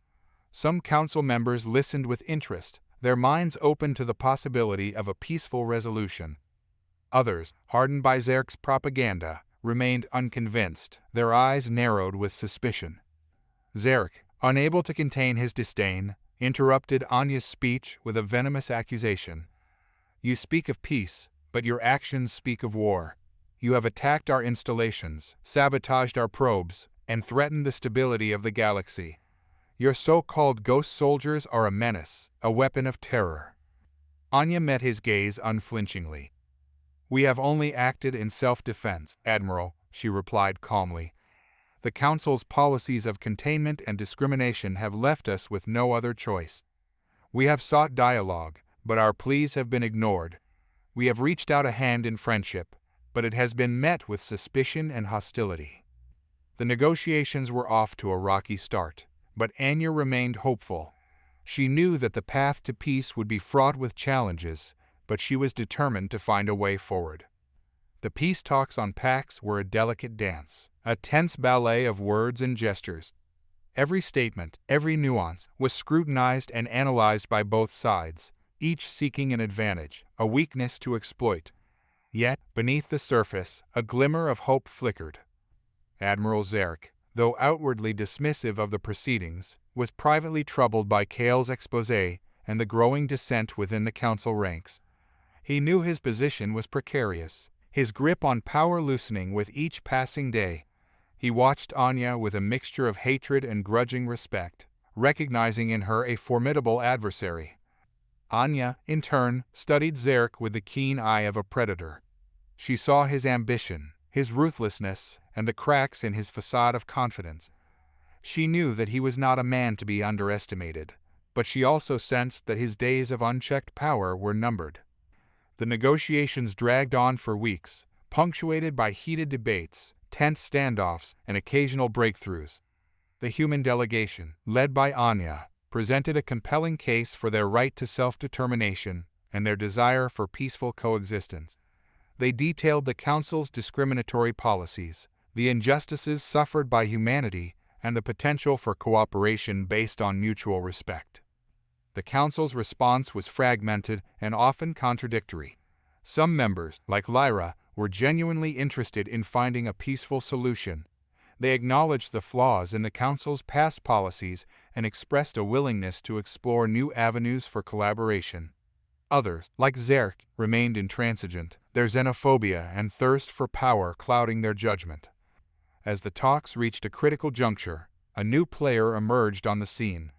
Some council members listened with interest, their minds open to the possibility of a peaceful resolution. Others, hardened by Zerk's propaganda, remained unconvinced, their eyes narrowed with suspicion. Zerk, unable to contain his disdain, interrupted Anya's speech with a venomous accusation. "You speak of peace, but your actions speak of war. You have attacked our installations, sabotaged our probes, and threatened the stability of the galaxy. Your so-called ghost soldiers are a menace, a weapon of terror." Anya met his gaze unflinchingly. "We have only acted in self-defense, Admiral," she replied calmly. "The Council's policies of containment and discrimination have left us with no other choice. We have sought dialogue, but our pleas have been ignored. We have reached out a hand in friendship, but it has been met with suspicion and hostility." The negotiations were off to a rocky start, but Anya remained hopeful. She knew that the path to peace would be fraught with challenges, but she was determined to find a way forward. The peace talks on Pax were a delicate dance, a tense ballet of words and gestures. Every statement, every nuance, was scrutinized and analyzed by both sides, each seeking an advantage, a weakness to exploit. Yet, beneath the surface, a glimmer of hope flickered. Admiral Zerk, though outwardly dismissive of the proceedings, was privately troubled by Kael's exposé and the growing dissent within the council ranks. He knew his position was precarious, his grip on power loosening with each passing day. He watched Anya with a mixture of hatred and grudging respect, recognizing in her a formidable adversary. Anya, in turn, studied Zerk with the keen eye of a predator. She saw his ambition, his ruthlessness, and the cracks in his facade of confidence. She knew that he was not a man to be underestimated, but she also sensed that his days of unchecked power were numbered. The negotiations dragged on for weeks, punctuated by heated debates, tense standoffs, and occasional breakthroughs. The human delegation, led by Anya, presented a compelling case for their right to self-determination and their desire for peaceful coexistence. They detailed the Council's discriminatory policies, the injustices suffered by humanity, and the potential for cooperation based on mutual respect. The Council's response was fragmented and often contradictory. Some members, like Lyra, were genuinely interested in finding a peaceful solution. They acknowledged the flaws in the Council's past policies and expressed a willingness to explore new avenues for collaboration. Others, like Zerk, remained intransigent, their xenophobia and thirst for power clouding their judgment. As the talks reached a critical juncture, a new player emerged on the scene.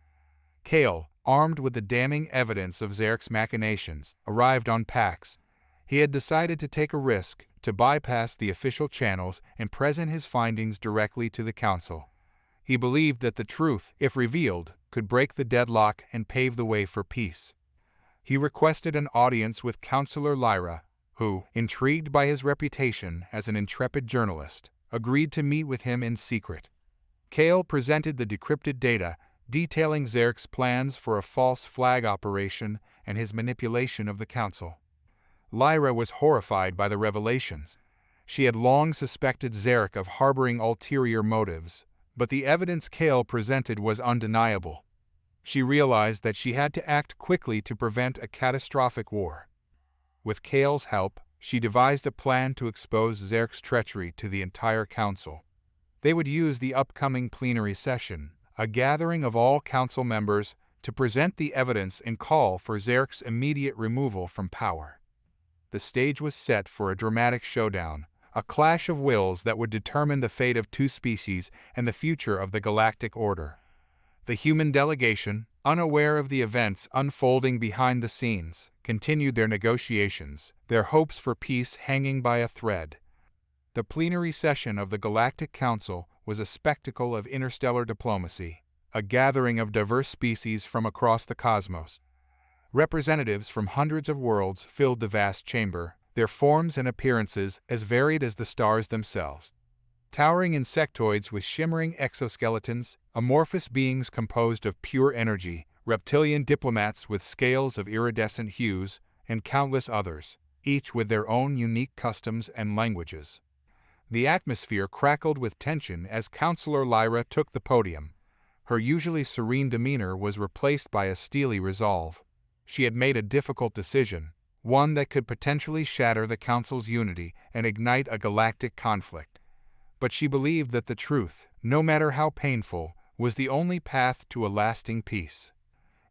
Kael, armed with the damning evidence of Zerk's machinations, arrived on Pax. He had decided to take a risk, to bypass the official channels and present his findings directly to the Council. He believed that the truth, if revealed, could break the deadlock and pave the way for peace. He requested an audience with Counselor Lyra, who, intrigued by his reputation as an intrepid journalist, agreed to meet with him in secret. Kael presented the decrypted data, detailing Zerk's plans for a false flag operation and his manipulation of the Council. Lyra was horrified by the revelations. She had long suspected Zerk of harboring ulterior motives, but the evidence Kael presented was undeniable. She realized that she had to act quickly to prevent a catastrophic war. With Kael's help, she devised a plan to expose Zerk's treachery to the entire Council. They would use the upcoming plenary session, a gathering of all Council members, to present the evidence and call for Zerk's immediate removal from power. The stage was set for a dramatic showdown, a clash of wills that would determine the fate of two species and the future of the galactic order. The human delegation, unaware of the events unfolding behind the scenes, continued their negotiations, their hopes for peace hanging by a thread. The plenary session of the Galactic Council was a spectacle of interstellar diplomacy, a gathering of diverse species from across the cosmos. Representatives from hundreds of worlds filled the vast chamber, their forms and appearances as varied as the stars themselves. Towering insectoids with shimmering exoskeletons, amorphous beings composed of pure energy, reptilian diplomats with scales of iridescent hues, and countless others, each with their own unique customs and languages. The atmosphere crackled with tension as Counselor Lyra took the podium. Her usually serene demeanor was replaced by a steely resolve. She had made a difficult decision, one that could potentially shatter the Council's unity and ignite a galactic conflict. But she believed that the truth, no matter how painful, was the only path to a lasting peace.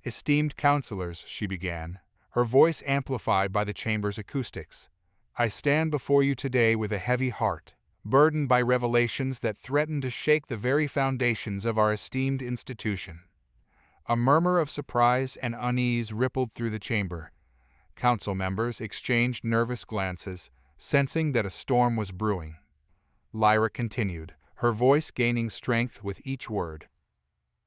"Esteemed counselors," she began, her voice amplified by the chamber's acoustics, "I stand before you today with a heavy heart, burdened by revelations that threaten to shake the very foundations of our esteemed institution." A murmur of surprise and unease rippled through the chamber. Council members exchanged nervous glances, sensing that a storm was brewing. Lyra continued, her voice gaining strength with each word.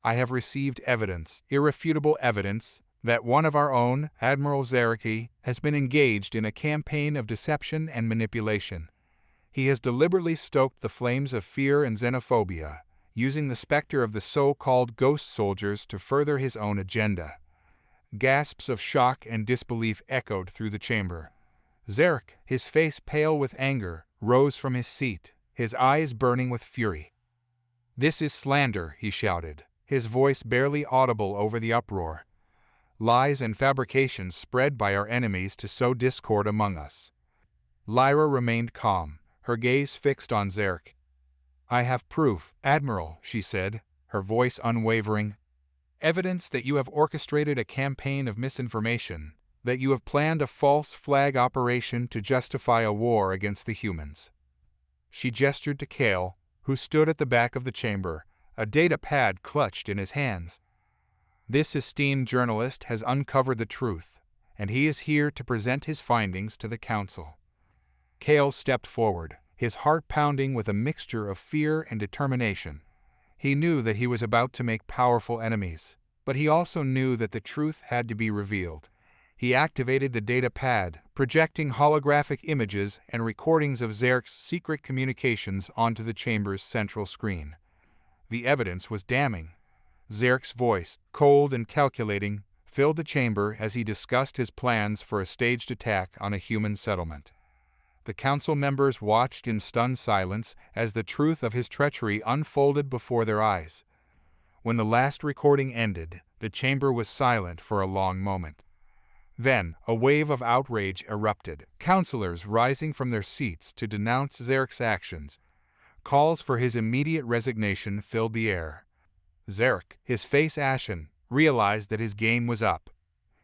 "I have received evidence, irrefutable evidence, that one of our own, Admiral Korus, has been engaged in a campaign of deception and manipulation. He has deliberately stoked the flames of fear and xenophobia, using the specter of the so-called ghost soldiers to further his own agenda." Gasps of shock and disbelief echoed through the chamber. Korus, his face pale with anger, rose from his seat, his eyes burning with fury. "This is slander," he shouted, his voice barely audible over the uproar. "Lies and fabrications spread by our enemies to sow discord among us." Lyra remained calm, her gaze fixed on Korus. "I have proof, Admiral," she said, her voice unwavering. "Evidence that you have orchestrated a campaign of misinformation, that you have planned a false flag operation to justify a war against the humans." She gestured to Kale, who stood at the back of the chamber, a data pad clutched in his hands. "This esteemed journalist has uncovered the truth, and he is here to present his findings to the Council." Kale stepped forward, his heart pounding with a mixture of fear and determination. He knew that he was about to make powerful enemies, but he also knew that the truth had to be revealed. He activated the data pad, projecting holographic images and recordings of Korus's secret communications onto the chamber's central screen. The evidence was damning. Korus's voice, cold and calculating, filled the chamber as he discussed his plans for a staged attack on a human settlement. The council members watched in stunned silence as the truth of his treachery unfolded before their eyes. When the last recording ended, the chamber was silent for a long moment. Then, a wave of outrage erupted, councilors rising from their seats to denounce Korus's actions. Calls for his immediate resignation filled the air. Korus, his face ashen, realized that his game was up.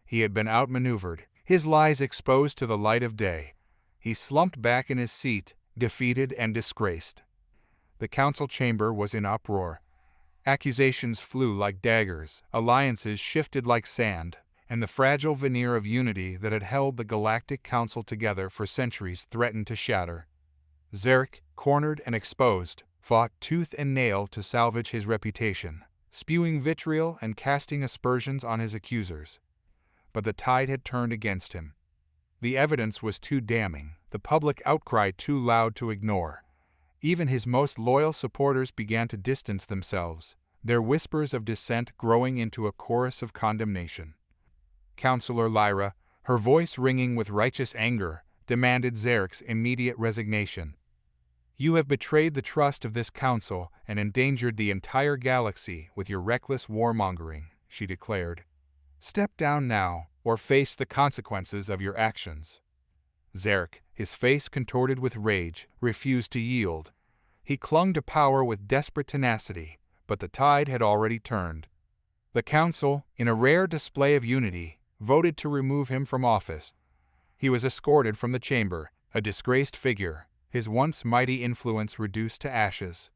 He had been outmaneuvered, his lies exposed to the light of day. He slumped back in his seat, defeated and disgraced. The council chamber was in uproar. Accusations flew like daggers, alliances shifted like sand, and the fragile veneer of unity that had held the Galactic Council together for centuries threatened to shatter. Korus, cornered and exposed, fought tooth and nail to salvage his reputation, spewing vitriol and casting aspersions on his accusers. But the tide had turned against him. The evidence was too damning, the public outcry too loud to ignore. Even his most loyal supporters began to distance themselves, their whispers of dissent growing into a chorus of condemnation. Counselor Lyra, her voice ringing with righteous anger, demanded Korus's immediate resignation. "You have betrayed the trust of this council and endangered the entire galaxy with your reckless warmongering," she declared. "Step down now, or face the consequences of your actions." Korus, his face contorted with rage, refused to yield. He clung to power with desperate tenacity, but the tide had already turned. The council, in a rare display of unity, voted to remove him from office. He was escorted from the chamber, a disgraced figure, his once mighty influence reduced to ashes.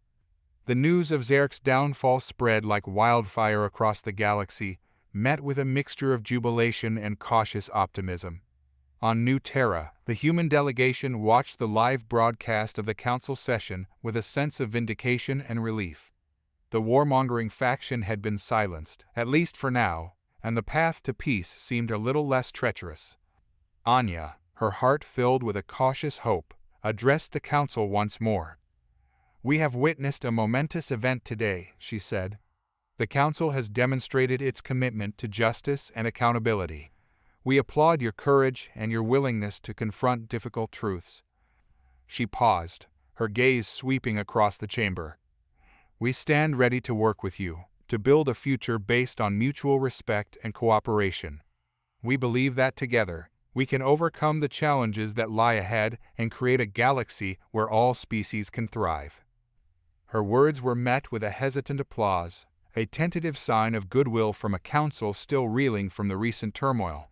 The news of Korus's downfall spread like wildfire across the galaxy, met with a mixture of jubilation and cautious optimism. On New Terra, the human delegation watched the live broadcast of the council session with a sense of vindication and relief. The warmongering faction had been silenced, at least for now, and the path to peace seemed a little less treacherous. Anya, her heart filled with a cautious hope, addressed the council once more. "We have witnessed a momentous event today," she said. "The council has demonstrated its commitment to justice and accountability. We applaud your courage and your willingness to confront difficult truths." She paused, her gaze sweeping across the chamber. "We stand ready to work with you, to build a future based on mutual respect and cooperation. We believe that together, we can overcome the challenges that lie ahead and create a galaxy where all species can thrive." Her words were met with a hesitant applause, a tentative sign of goodwill from a council still reeling from the recent turmoil.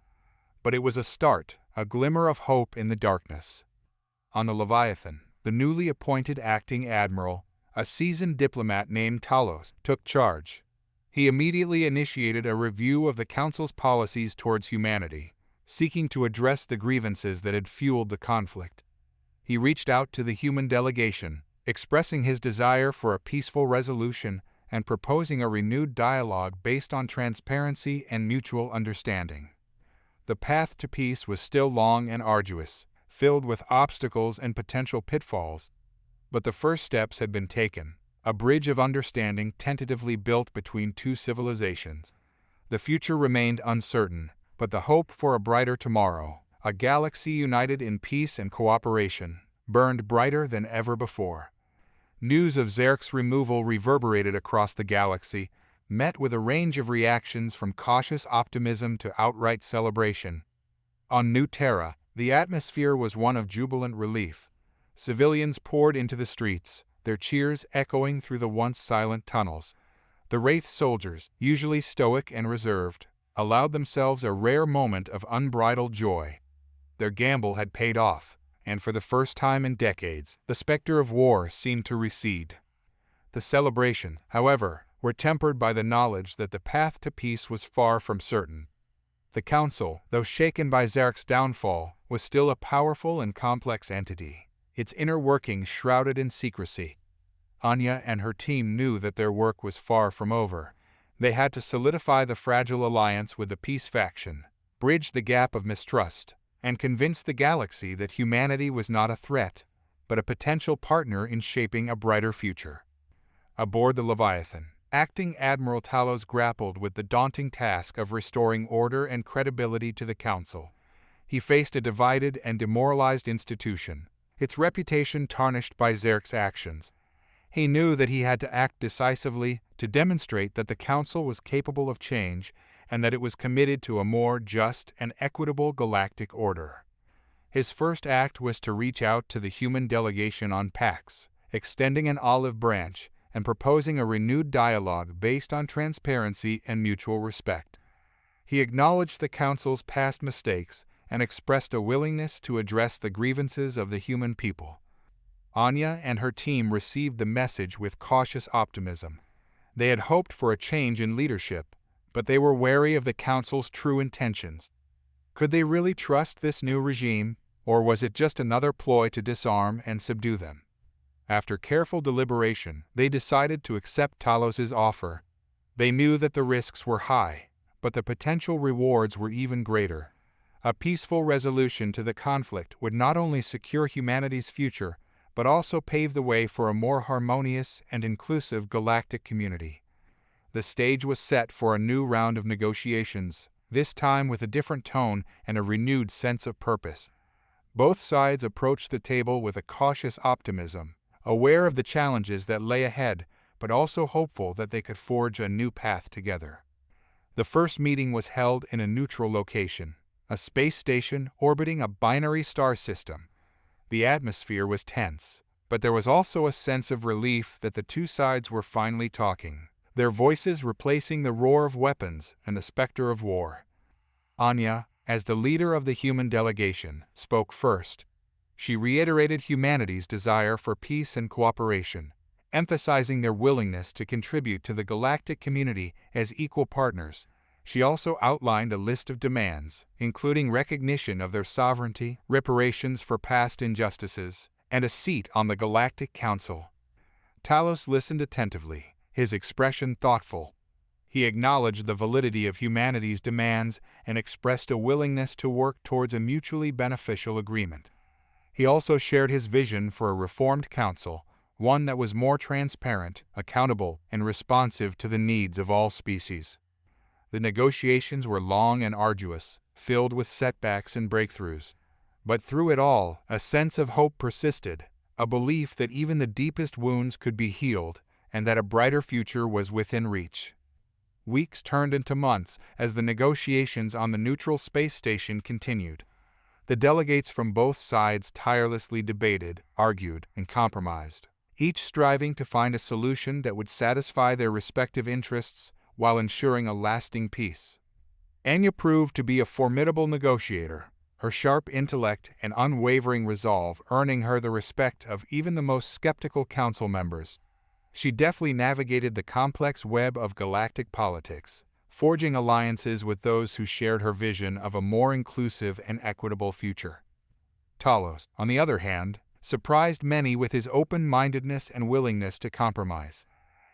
But it was a start, a glimmer of hope in the darkness. On the Leviathan, the newly appointed acting admiral, a seasoned diplomat named Talos, took charge. He immediately initiated a review of the council's policies towards humanity, seeking to address the grievances that had fueled the conflict. He reached out to the human delegation, expressing his desire for a peaceful resolution and proposing a renewed dialogue based on transparency and mutual understanding. The path to peace was still long and arduous, filled with obstacles and potential pitfalls, but the first steps had been taken, a bridge of understanding tentatively built between two civilizations. The future remained uncertain, but the hope for a brighter tomorrow, a galaxy united in peace and cooperation, burned brighter than ever before. News of Xerx's removal reverberated across the galaxy, met with a range of reactions from cautious optimism to outright celebration. On New Terra, the atmosphere was one of jubilant relief. Civilians poured into the streets, their cheers echoing through the once silent tunnels. The Wraith soldiers, usually stoic and reserved, allowed themselves a rare moment of unbridled joy. Their gamble had paid off, and for the first time in decades, the specter of war seemed to recede. The celebrations, however, were tempered by the knowledge that the path to peace was far from certain. The council, though shaken by Xerx's downfall, was still a powerful and complex entity, its inner workings shrouded in secrecy. Anya and her team knew that their work was far from over. They had to solidify the fragile alliance with the peace faction, bridge the gap of mistrust, and convince the galaxy that humanity was not a threat, but a potential partner in shaping a brighter future. Aboard the Leviathan, Acting Admiral Talos grappled with the daunting task of restoring order and credibility to the Council. He faced a divided and demoralized institution, its reputation tarnished by Xerx's actions. He knew that he had to act decisively to demonstrate that the Council was capable of change and that it was committed to a more just and equitable galactic order. His first act was to reach out to the human delegation on Pax, extending an olive branch and proposing a renewed dialogue based on transparency and mutual respect. He acknowledged the Council's past mistakes and expressed a willingness to address the grievances of the human people. Anya and her team received the message with cautious optimism. They had hoped for a change in leadership, but they were wary of the Council's true intentions. Could they really trust this new regime, or was it just another ploy to disarm and subdue them? After careful deliberation, they decided to accept Talos's offer. They knew that the risks were high, but the potential rewards were even greater. A peaceful resolution to the conflict would not only secure humanity's future, but also pave the way for a more harmonious and inclusive galactic community. The stage was set for a new round of negotiations, this time with a different tone and a renewed sense of purpose. Both sides approached the table with a cautious optimism, aware of the challenges that lay ahead, but also hopeful that they could forge a new path together. The first meeting was held in a neutral location, a space station orbiting a binary star system. The atmosphere was tense, but there was also a sense of relief that the two sides were finally talking, their voices replacing the roar of weapons and the specter of war. Anya, as the leader of the human delegation, spoke first. She reiterated humanity's desire for peace and cooperation, emphasizing their willingness to contribute to the galactic community as equal partners. She also outlined a list of demands, including recognition of their sovereignty, reparations for past injustices, and a seat on the Galactic Council. Talos listened attentively, his expression thoughtful. He acknowledged the validity of humanity's demands and expressed a willingness to work towards a mutually beneficial agreement. He also shared his vision for a reformed council, one that was more transparent, accountable, and responsive to the needs of all species. The negotiations were long and arduous, filled with setbacks and breakthroughs. But through it all, a sense of hope persisted, a belief that even the deepest wounds could be healed and that a brighter future was within reach. Weeks turned into months as the negotiations on the neutral space station continued. The delegates from both sides tirelessly debated, argued, and compromised, each striving to find a solution that would satisfy their respective interests while ensuring a lasting peace. Anya proved to be a formidable negotiator, her sharp intellect and unwavering resolve earning her the respect of even the most skeptical council members. She deftly navigated the complex web of galactic politics, forging alliances with those who shared her vision of a more inclusive and equitable future. Talos, on the other hand, surprised many with his open-mindedness and willingness to compromise.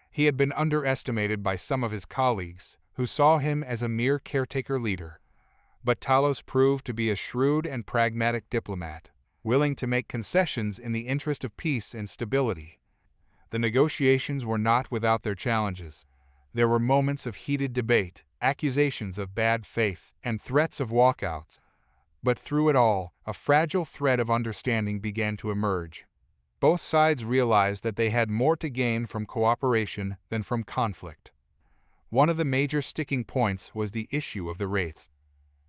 He had been underestimated by some of his colleagues, who saw him as a mere caretaker leader. But Talos proved to be a shrewd and pragmatic diplomat, willing to make concessions in the interest of peace and stability. The negotiations were not without their challenges. There were moments of heated debate, accusations of bad faith, and threats of walkouts. But through it all, a fragile thread of understanding began to emerge. Both sides realized that they had more to gain from cooperation than from conflict. One of the major sticking points was the issue of the Wraiths.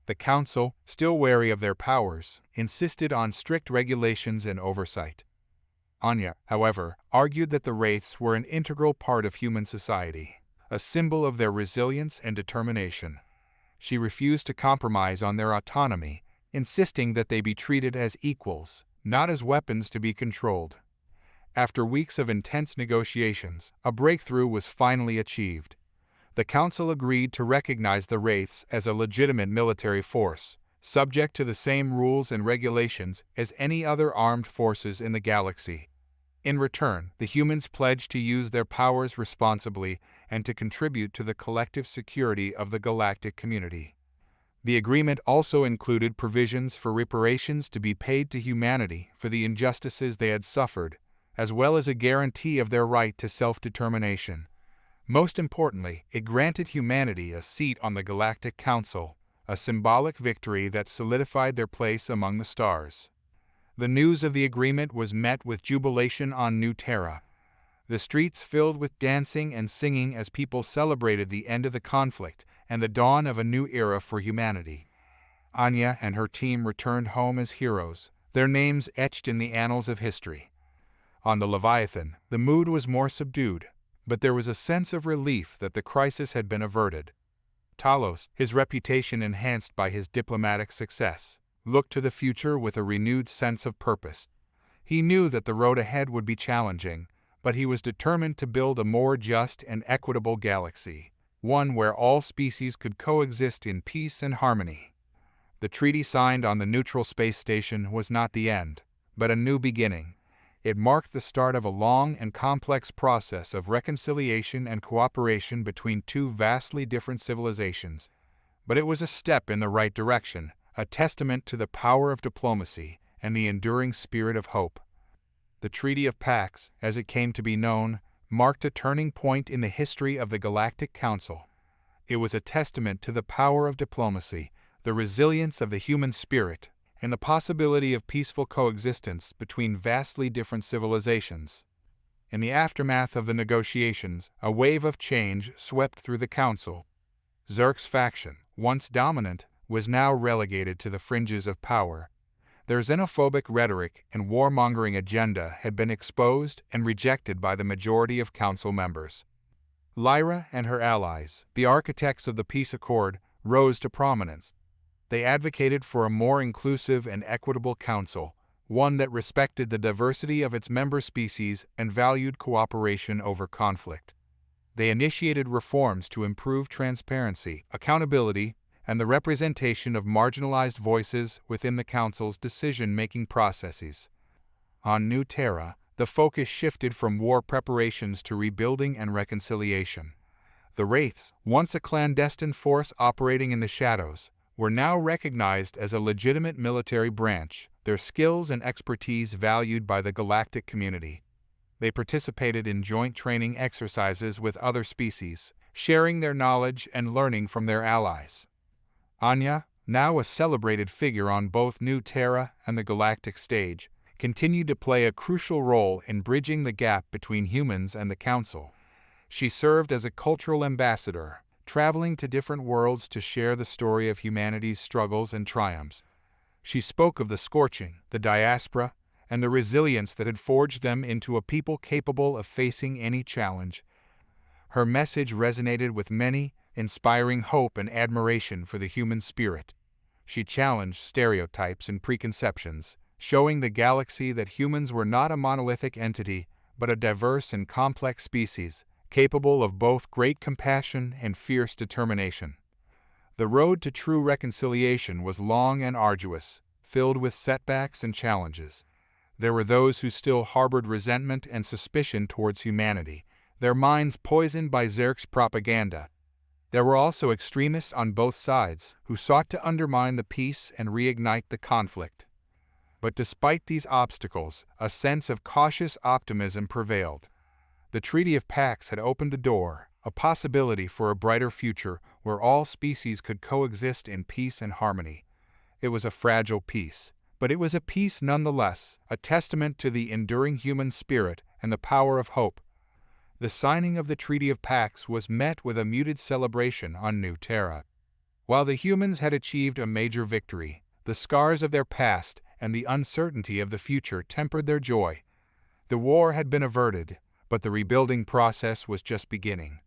The Council, still wary of their powers, insisted on strict regulations and oversight. Anya, however, argued that the Wraiths were an integral part of human society, a symbol of their resilience and determination. She refused to compromise on their autonomy, insisting that they be treated as equals, not as weapons to be controlled. After weeks of intense negotiations, a breakthrough was finally achieved. The Council agreed to recognize the Wraiths as a legitimate military force, subject to the same rules and regulations as any other armed forces in the galaxy. In return, the humans pledged to use their powers responsibly and to contribute to the collective security of the galactic community. The agreement also included provisions for reparations to be paid to humanity for the injustices they had suffered, as well as a guarantee of their right to self-determination. Most importantly, it granted humanity a seat on the Galactic Council, a symbolic victory that solidified their place among the stars. The news of the agreement was met with jubilation on New Terra. The streets filled with dancing and singing as people celebrated the end of the conflict and the dawn of a new era for humanity. Anya and her team returned home as heroes, their names etched in the annals of history. On the Leviathan, the mood was more subdued, but there was a sense of relief that the crisis had been averted. Talos, his reputation enhanced by his diplomatic success, looked to the future with a renewed sense of purpose. He knew that the road ahead would be challenging, but he was determined to build a more just and equitable galaxy, one where all species could coexist in peace and harmony. The treaty signed on the neutral space station was not the end, but a new beginning. It marked the start of a long and complex process of reconciliation and cooperation between two vastly different civilizations. But it was a step in the right direction, a testament to the power of diplomacy and the enduring spirit of hope. The Treaty of Pax, as it came to be known, marked a turning point in the history of the Galactic Council. It was a testament to the power of diplomacy, the resilience of the human spirit, and the possibility of peaceful coexistence between vastly different civilizations. In the aftermath of the negotiations, a wave of change swept through the Council. Zerk's faction, once dominant, was now relegated to the fringes of power. Their xenophobic rhetoric and warmongering agenda had been exposed and rejected by the majority of Council members. Lyra and her allies, the architects of the peace accord, rose to prominence. They advocated for a more inclusive and equitable council, one that respected the diversity of its member species and valued cooperation over conflict. They initiated reforms to improve transparency, accountability, and the representation of marginalized voices within the Council's decision-making processes. On New Terra, the focus shifted from war preparations to rebuilding and reconciliation. The Wraiths, once a clandestine force operating in the shadows, were now recognized as a legitimate military branch, their skills and expertise valued by the galactic community. They participated in joint training exercises with other species, sharing their knowledge and learning from their allies. Anya, now a celebrated figure on both New Terra and the galactic stage, continued to play a crucial role in bridging the gap between humans and the Council. She served as a cultural ambassador, traveling to different worlds to share the story of humanity's struggles and triumphs. She spoke of the Scorching, the diaspora, and the resilience that had forged them into a people capable of facing any challenge. Her message resonated with many, inspiring hope and admiration for the human spirit. She challenged stereotypes and preconceptions, showing the galaxy that humans were not a monolithic entity, but a diverse and complex species, capable of both great compassion and fierce determination. The road to true reconciliation was long and arduous, filled with setbacks and challenges. There were those who still harbored resentment and suspicion towards humanity, their minds poisoned by Zerg's propaganda. There were also extremists on both sides who sought to undermine the peace and reignite the conflict. But despite these obstacles, a sense of cautious optimism prevailed. The Treaty of Pax had opened a door, a possibility for a brighter future where all species could coexist in peace and harmony. It was a fragile peace, but it was a peace nonetheless, a testament to the enduring human spirit and the power of hope. The signing of the Treaty of Pax was met with a muted celebration on New Terra. While the humans had achieved a major victory, the scars of their past and the uncertainty of the future tempered their joy. The war had been averted, but the rebuilding process was just beginning.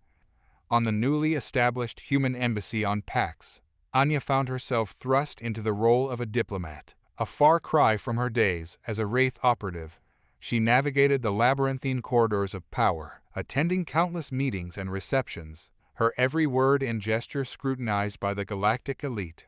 On the newly established human embassy on Pax, Anya found herself thrust into the role of a diplomat, a far cry from her days as a Wraith operative. She navigated the labyrinthine corridors of power, attending countless meetings and receptions, her every word and gesture scrutinized by the galactic elite.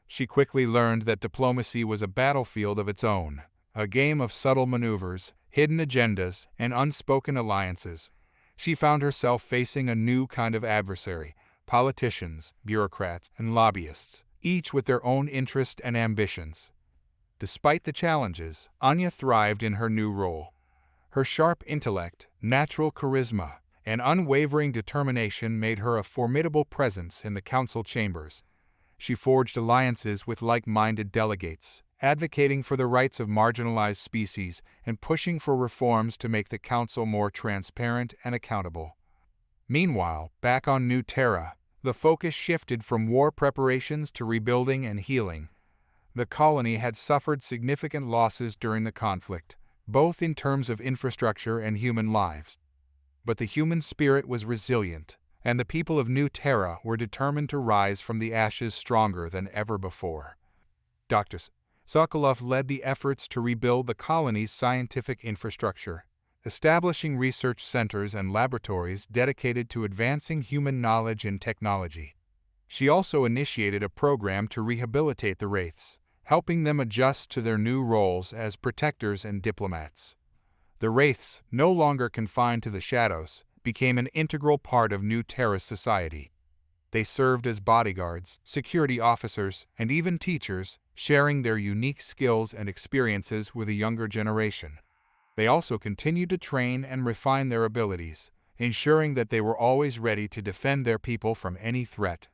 She quickly learned that diplomacy was a battlefield of its own, a game of subtle maneuvers, hidden agendas, and unspoken alliances. She found herself facing a new kind of adversary: politicians, bureaucrats, and lobbyists, each with their own interests and ambitions. Despite the challenges, Anya thrived in her new role. Her sharp intellect, natural charisma, and unwavering determination made her a formidable presence in the council chambers. She forged alliances with like-minded delegates, advocating for the rights of marginalized species and pushing for reforms to make the council more transparent and accountable. Meanwhile, back on New Terra, the focus shifted from war preparations to rebuilding and healing. The colony had suffered significant losses during the conflict, both in terms of infrastructure and human lives. But the human spirit was resilient, and the people of New Terra were determined to rise from the ashes stronger than ever before. Dr. Sokolov led the efforts to rebuild the colony's scientific infrastructure, establishing research centers and laboratories dedicated to advancing human knowledge and technology. She also initiated a program to rehabilitate the Wraiths, helping them adjust to their new roles as protectors and diplomats. The Wraiths, no longer confined to the shadows, became an integral part of New Terra's society. They served as bodyguards, security officers, and even teachers, sharing their unique skills and experiences with a younger generation. They also continued to train and refine their abilities, ensuring that they were always ready to defend their people from any threat.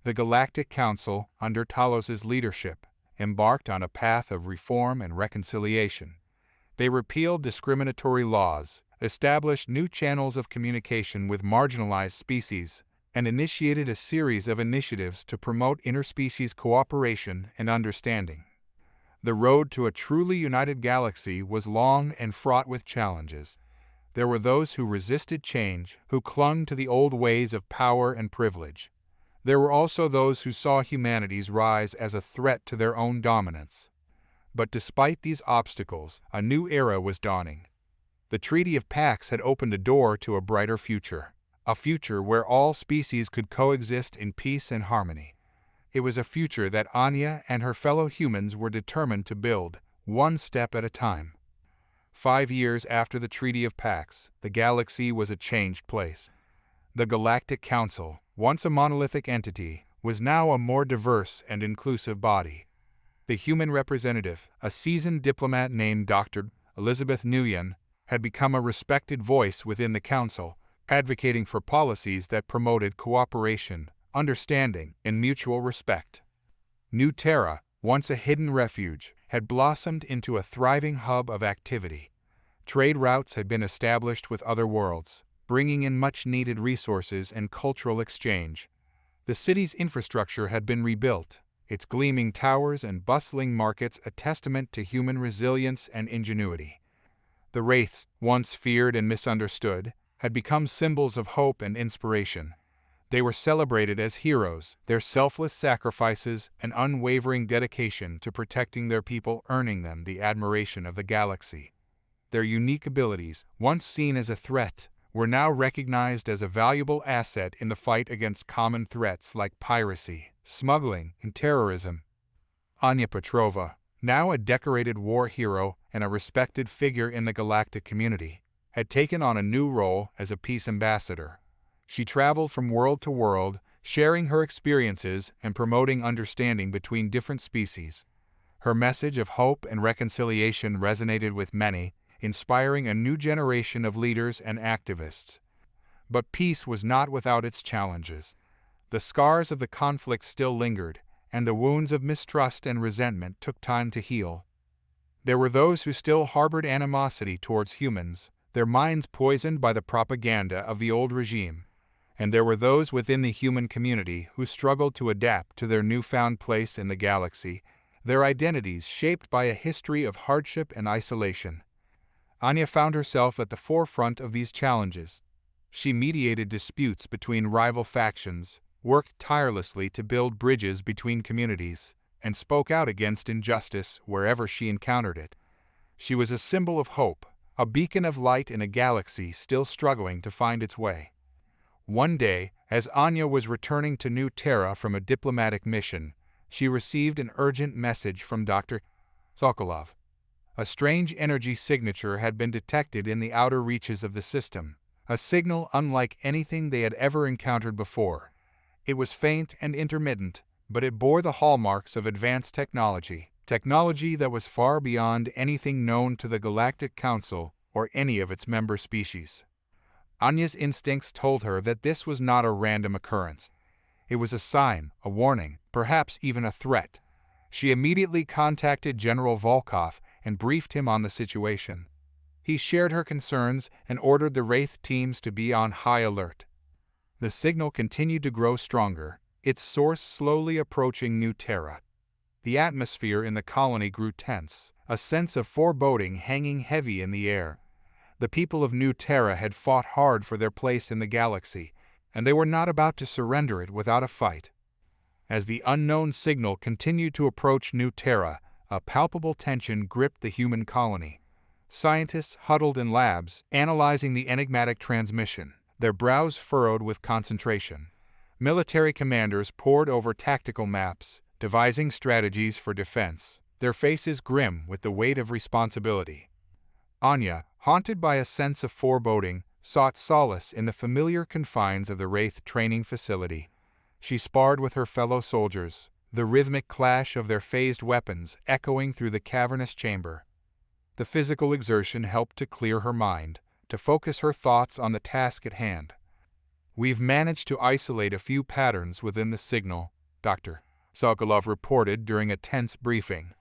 The Galactic Council, under Talos's leadership, embarked on a path of reform and reconciliation. They repealed discriminatory laws, established new channels of communication with marginalized species, and initiated a series of initiatives to promote interspecies cooperation and understanding. The road to a truly united galaxy was long and fraught with challenges. There were those who resisted change, who clung to the old ways of power and privilege. There were also those who saw humanity's rise as a threat to their own dominance. But despite these obstacles, a new era was dawning. The Treaty of Pax had opened a door to a brighter future, a future where all species could coexist in peace and harmony. It was a future that Anya and her fellow humans were determined to build, one step at a time. 5 years after the Treaty of Pax, the galaxy was a changed place. The Galactic Council, once a monolithic entity, was now a more diverse and inclusive body. The human representative, a seasoned diplomat named Dr. Elizabeth Nguyen, had become a respected voice within the council, advocating for policies that promoted cooperation, understanding, and mutual respect. New Terra, once a hidden refuge, had blossomed into a thriving hub of activity. Trade routes had been established with other worlds, bringing in much-needed resources and cultural exchange. The city's infrastructure had been rebuilt, its gleaming towers and bustling markets a testament to human resilience and ingenuity. The Wraiths, once feared and misunderstood, had become symbols of hope and inspiration. They were celebrated as heroes, their selfless sacrifices and unwavering dedication to protecting their people earning them the admiration of the galaxy. Their unique abilities, once seen as a threat, were now recognized as a valuable asset in the fight against common threats like piracy, smuggling, and terrorism. Anya Petrova, now a decorated war hero and a respected figure in the galactic community, had taken on a new role as a peace ambassador. She traveled from world to world, sharing her experiences and promoting understanding between different species. Her message of hope and reconciliation resonated with many, inspiring a new generation of leaders and activists. But peace was not without its challenges. The scars of the conflict still lingered, and the wounds of mistrust and resentment took time to heal. There were those who still harbored animosity towards humans, their minds poisoned by the propaganda of the old regime. And there were those within the human community who struggled to adapt to their newfound place in the galaxy, their identities shaped by a history of hardship and isolation. Anya found herself at the forefront of these challenges. She mediated disputes between rival factions, worked tirelessly to build bridges between communities, and spoke out against injustice wherever she encountered it. She was a symbol of hope, a beacon of light in a galaxy still struggling to find its way. One day, as Anya was returning to New Terra from a diplomatic mission, she received an urgent message from Dr. Sokolov. A strange energy signature had been detected in the outer reaches of the system, a signal unlike anything they had ever encountered before. It was faint and intermittent, but it bore the hallmarks of advanced technology that was far beyond anything known to the Galactic Council or any of its member species. Anya's instincts told her that this was not a random occurrence. It was a sign, a warning, perhaps even a threat. She immediately contacted General Volkov and briefed him on the situation. He shared her concerns and ordered the Wraith teams to be on high alert. The signal continued to grow stronger, its source slowly approaching New Terra. The atmosphere in the colony grew tense, a sense of foreboding hanging heavy in the air. The people of New Terra had fought hard for their place in the galaxy, and they were not about to surrender it without a fight. As the unknown signal continued to approach New Terra, a palpable tension gripped the human colony. Scientists huddled in labs, analyzing the enigmatic transmission, their brows furrowed with concentration. Military commanders pored over tactical maps, devising strategies for defense, their faces grim with the weight of responsibility. Anya, haunted by a sense of foreboding, sought solace in the familiar confines of the Wraith training facility. She sparred with her fellow soldiers, the rhythmic clash of their phased weapons echoing through the cavernous chamber. The physical exertion helped to clear her mind, to focus her thoughts on the task at hand. "We've managed to isolate a few patterns within the signal," Dr. Sokolov reported during a tense briefing.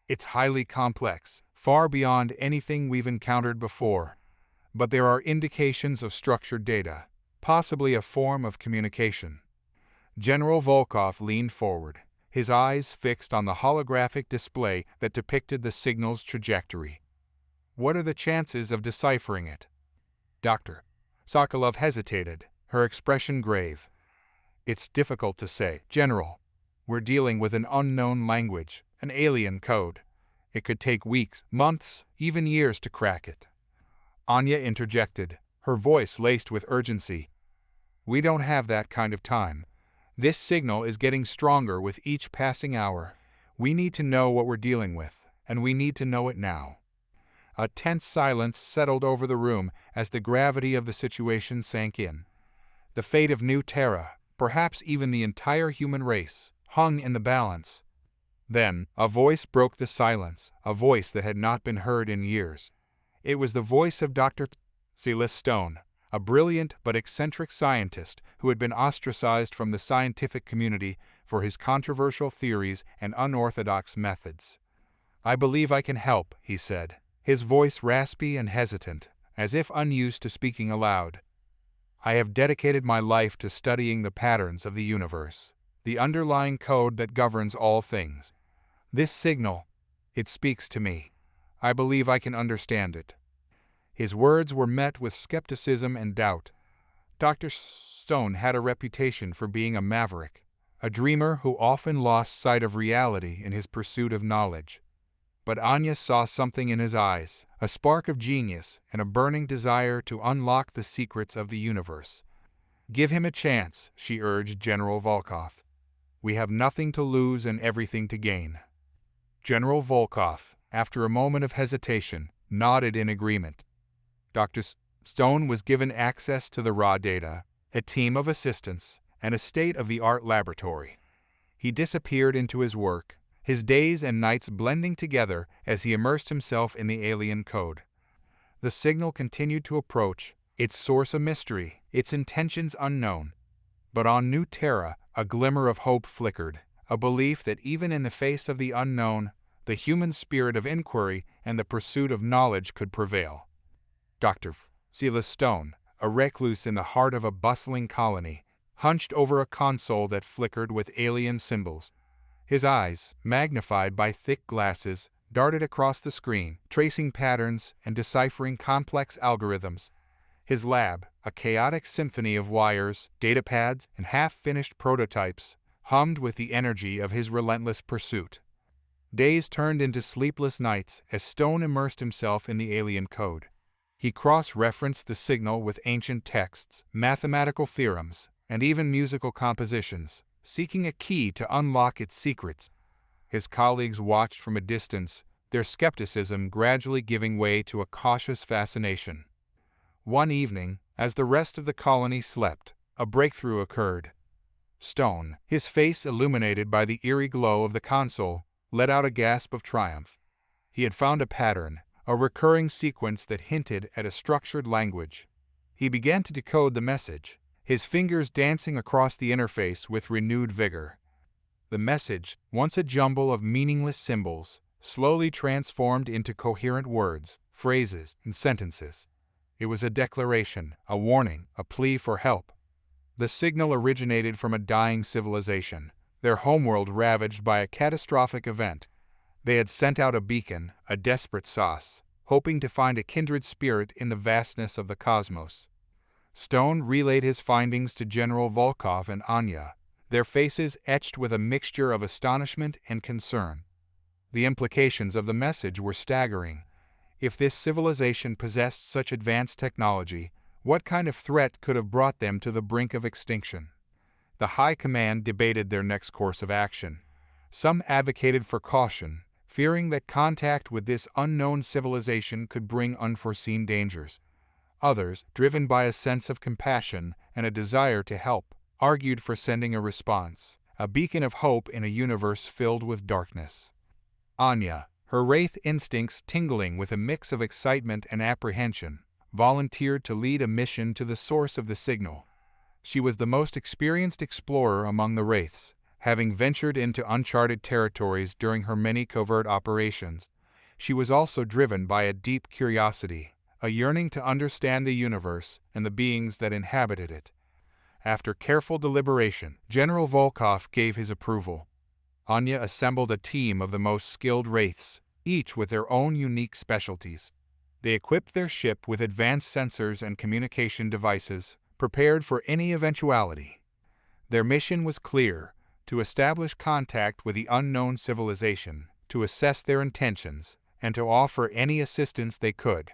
"It's highly complex, far beyond anything we've encountered before. But there are indications of structured data, possibly a form of communication." General Volkov leaned forward, his eyes fixed on the holographic display that depicted the signal's trajectory. "What are the chances of deciphering it?" Dr. Sokolov hesitated, her expression grave. "It's difficult to say, General. We're dealing with an unknown language, an alien code. It could take weeks, months, even years to crack it." Anya interjected, her voice laced with urgency. We don't have that kind of time. This signal is getting stronger with each passing hour. We need to know what we're dealing with, and we need to know it now." A tense silence settled over the room as the gravity of the situation sank in. The fate of New Terra, perhaps even the entire human race, hung in the balance. Then, a voice broke the silence, a voice that had not been heard in years. It was the voice of Dr. Silas Stone, a brilliant but eccentric scientist who had been ostracized from the scientific community for his controversial theories and unorthodox methods. "I believe I can help," he said, his voice raspy and hesitant, as if unused to speaking aloud. "I have dedicated my life to studying the patterns of the universe, the underlying code that governs all things. This signal, it speaks to me. I believe I can understand it." His words were met with skepticism and doubt. Dr. Stone had a reputation for being a maverick, a dreamer who often lost sight of reality in his pursuit of knowledge. But Anya saw something in his eyes, a spark of genius and a burning desire to unlock the secrets of the universe. "Give him a chance," she urged General Volkov. "We have nothing to lose and everything to gain." General Volkov, after a moment of hesitation, nodded in agreement. Dr. Stone was given access to the raw data, a team of assistants, and a state-of-the-art laboratory. He disappeared into his work, his days and nights blending together as he immersed himself in the alien code. The signal continued to approach, its source a mystery, its intentions unknown. But on New Terra, a glimmer of hope flickered, a belief that even in the face of the unknown, the human spirit of inquiry and the pursuit of knowledge could prevail. Dr. Silas Stone, a recluse in the heart of a bustling colony, hunched over a console that flickered with alien symbols. His eyes, magnified by thick glasses, darted across the screen, tracing patterns and deciphering complex algorithms. His lab, a chaotic symphony of wires, datapads, and half-finished prototypes, hummed with the energy of his relentless pursuit. Days turned into sleepless nights as Stone immersed himself in the alien code. He cross-referenced the signal with ancient texts, mathematical theorems, and even musical compositions, seeking a key to unlock its secrets. His colleagues watched from a distance, their skepticism gradually giving way to a cautious fascination. One evening, as the rest of the colony slept, a breakthrough occurred. Stone, his face illuminated by the eerie glow of the console, let out a gasp of triumph. He had found a pattern, a recurring sequence that hinted at a structured language. He began to decode the message, his fingers dancing across the interface with renewed vigor. The message, once a jumble of meaningless symbols, slowly transformed into coherent words, phrases, and sentences. It was a declaration, a warning, a plea for help. The signal originated from a dying civilization, their homeworld ravaged by a catastrophic event. They had sent out a beacon, a desperate sauce, hoping to find a kindred spirit in the vastness of the cosmos. Stone relayed his findings to General Volkov and Anya, their faces etched with a mixture of astonishment and concern. The implications of the message were staggering. If this civilization possessed such advanced technology, what kind of threat could have brought them to the brink of extinction? The High Command debated their next course of action. Some advocated for caution, fearing that contact with this unknown civilization could bring unforeseen dangers. Others, driven by a sense of compassion and a desire to help, argued for sending a response, a beacon of hope in a universe filled with darkness. Anya, her Wraith instincts tingling with a mix of excitement and apprehension, volunteered to lead a mission to the source of the signal. She was the most experienced explorer among the Wraiths, having ventured into uncharted territories during her many covert operations. She was also driven by a deep curiosity, a yearning to understand the universe and the beings that inhabited it. After careful deliberation, General Volkov gave his approval. Anya assembled a team of the most skilled Wraiths, each with their own unique specialties. They equipped their ship with advanced sensors and communication devices, prepared for any eventuality. Their mission was clear: to establish contact with the unknown civilization, to assess their intentions, and to offer any assistance they could.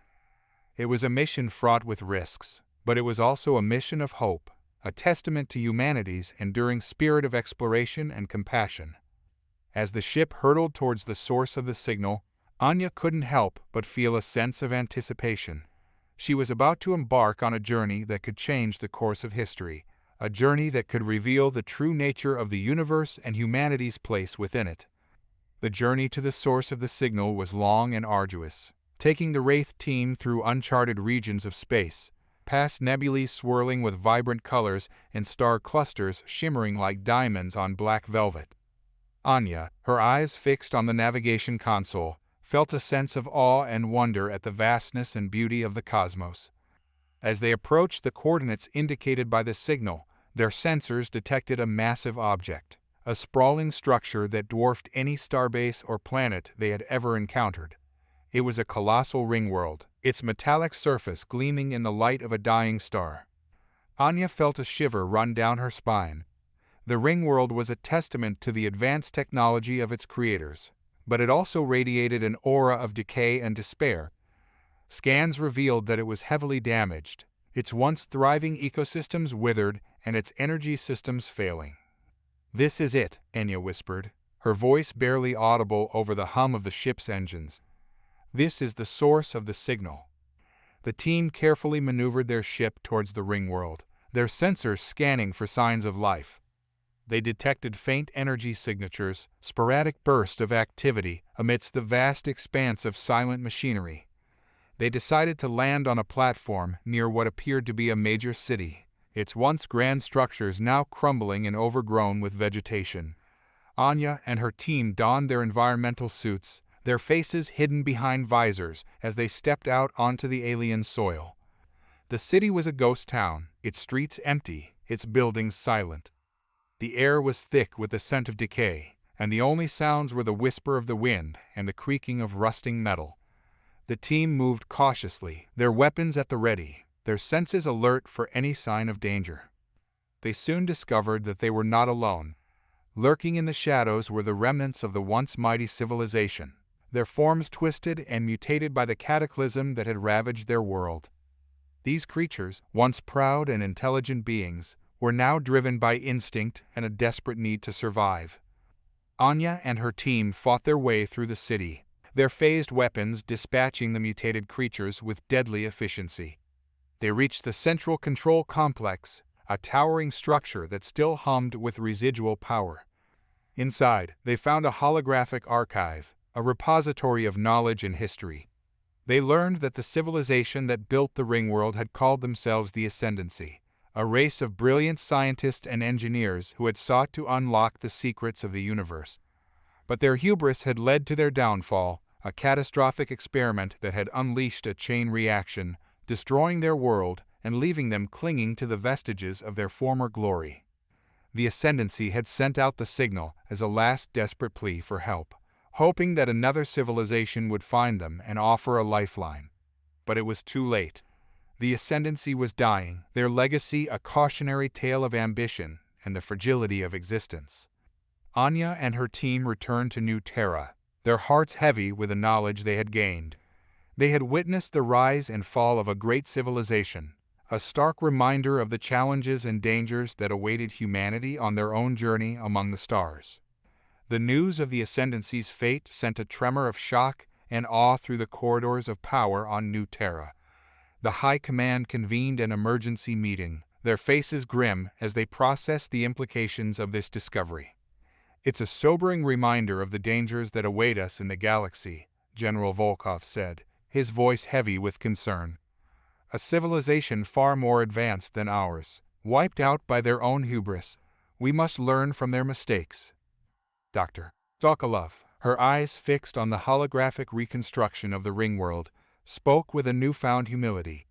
It was a mission fraught with risks, but it was also a mission of hope, a testament to humanity's enduring spirit of exploration and compassion. As the ship hurtled towards the source of the signal, Anya couldn't help but feel a sense of anticipation. She was about to embark on a journey that could change the course of history, a journey that could reveal the true nature of the universe and humanity's place within it. The journey to the source of the signal was long and arduous, taking the Wraith team through uncharted regions of space, past nebulae swirling with vibrant colors and star clusters shimmering like diamonds on black velvet. Anya, her eyes fixed on the navigation console, felt a sense of awe and wonder at the vastness and beauty of the cosmos. As they approached the coordinates indicated by the signal, their sensors detected a massive object, a sprawling structure that dwarfed any starbase or planet they had ever encountered. It was a colossal ringworld, its metallic surface gleaming in the light of a dying star. Anya felt a shiver run down her spine. The ringworld was a testament to the advanced technology of its creators, but it also radiated an aura of decay and despair. Scans revealed that it was heavily damaged, its once thriving ecosystems withered and its energy systems failing. "This is it," Anya whispered, her voice barely audible over the hum of the ship's engines. "This is the source of the signal." The team carefully maneuvered their ship towards the ringworld, their sensors scanning for signs of life. They detected faint energy signatures, sporadic bursts of activity amidst the vast expanse of silent machinery. They decided to land on a platform near what appeared to be a major city, its once grand structures now crumbling and overgrown with vegetation. Anya and her team donned their environmental suits, their faces hidden behind visors as they stepped out onto the alien soil. The city was a ghost town, its streets empty, its buildings silent. The air was thick with the scent of decay, and the only sounds were the whisper of the wind and the creaking of rusting metal. The team moved cautiously, their weapons at the ready, their senses alert for any sign of danger. They soon discovered that they were not alone. Lurking in the shadows were the remnants of the once mighty civilization, their forms twisted and mutated by the cataclysm that had ravaged their world. These creatures, once proud and intelligent beings, were now driven by instinct and a desperate need to survive. Anya and her team fought their way through the city, their phased weapons dispatching the mutated creatures with deadly efficiency. They reached the central control complex, a towering structure that still hummed with residual power. Inside, they found a holographic archive, a repository of knowledge and history. They learned that the civilization that built the ringworld had called themselves the Ascendancy, a race of brilliant scientists and engineers who had sought to unlock the secrets of the universe. But their hubris had led to their downfall, a catastrophic experiment that had unleashed a chain reaction, destroying their world and leaving them clinging to the vestiges of their former glory. The Ascendancy had sent out the signal as a last desperate plea for help, hoping that another civilization would find them and offer a lifeline. But it was too late. The Ascendancy was dying, their legacy a cautionary tale of ambition and the fragility of existence. Anya and her team returned to New Terra, their hearts heavy with the knowledge they had gained. They had witnessed the rise and fall of a great civilization, a stark reminder of the challenges and dangers that awaited humanity on their own journey among the stars. The news of the Ascendancy's fate sent a tremor of shock and awe through the corridors of power on New Terra. The High Command convened an emergency meeting, their faces grim as they processed the implications of this discovery. "It's a sobering reminder of the dangers that await us in the galaxy," General Volkov said, his voice heavy with concern. "A civilization far more advanced than ours, wiped out by their own hubris. We must learn from their mistakes." Dr. Sokolov, her eyes fixed on the holographic reconstruction of the ringworld, spoke with a newfound humility.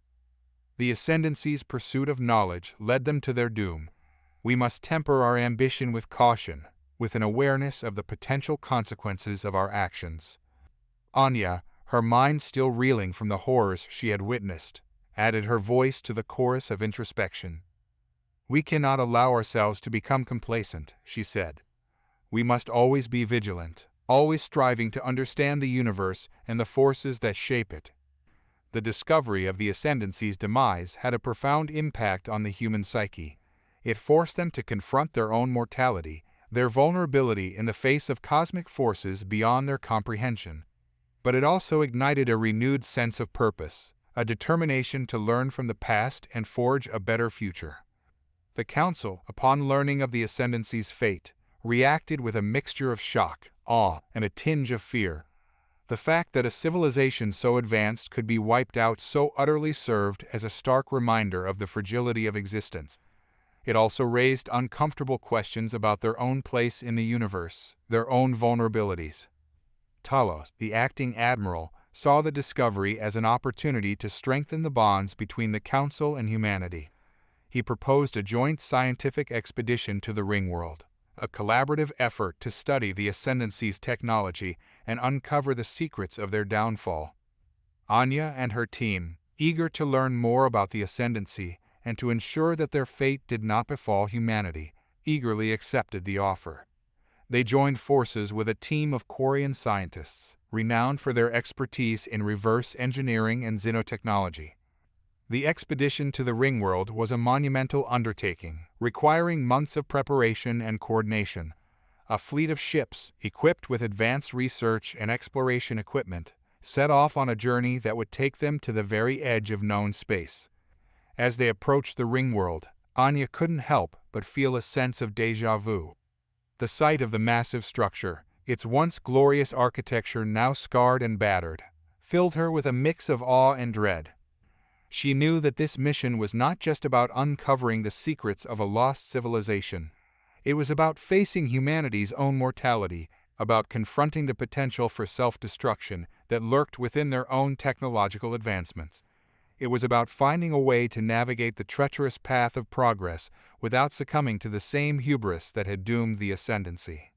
"The Ascendancy's pursuit of knowledge led them to their doom. We must temper our ambition with caution, with an awareness of the potential consequences of our actions." Anya, her mind still reeling from the horrors she had witnessed, added her voice to the chorus of introspection. "We cannot allow ourselves to become complacent," she said. "We must always be vigilant, always striving to understand the universe and the forces that shape it." The discovery of the Ascendancy's demise had a profound impact on the human psyche. It forced them to confront their own mortality, their vulnerability in the face of cosmic forces beyond their comprehension. But it also ignited a renewed sense of purpose, a determination to learn from the past and forge a better future. The Council, upon learning of the Ascendancy's fate, reacted with a mixture of shock, awe, and a tinge of fear. The fact that a civilization so advanced could be wiped out so utterly served as a stark reminder of the fragility of existence. It also raised uncomfortable questions about their own place in the universe, their own vulnerabilities. Talos, the acting admiral, saw the discovery as an opportunity to strengthen the bonds between the Council and humanity. He proposed a joint scientific expedition to the Ringworld, a collaborative effort to study the Ascendancy's technology and uncover the secrets of their downfall. Anya and her team, eager to learn more about the Ascendancy and to ensure that their fate did not befall humanity, eagerly accepted the offer. They joined forces with a team of Quarian scientists, renowned for their expertise in reverse engineering and xenotechnology. The expedition to the Ringworld was a monumental undertaking, requiring months of preparation and coordination. A fleet of ships, equipped with advanced research and exploration equipment, set off on a journey that would take them to the very edge of known space. As they approached the Ringworld, Anya couldn't help but feel a sense of déjà vu. The sight of the massive structure, its once glorious architecture now scarred and battered, filled her with a mix of awe and dread. She knew that this mission was not just about uncovering the secrets of a lost civilization. It was about facing humanity's own mortality, about confronting the potential for self-destruction that lurked within their own technological advancements. It was about finding a way to navigate the treacherous path of progress without succumbing to the same hubris that had doomed the Ascendancy.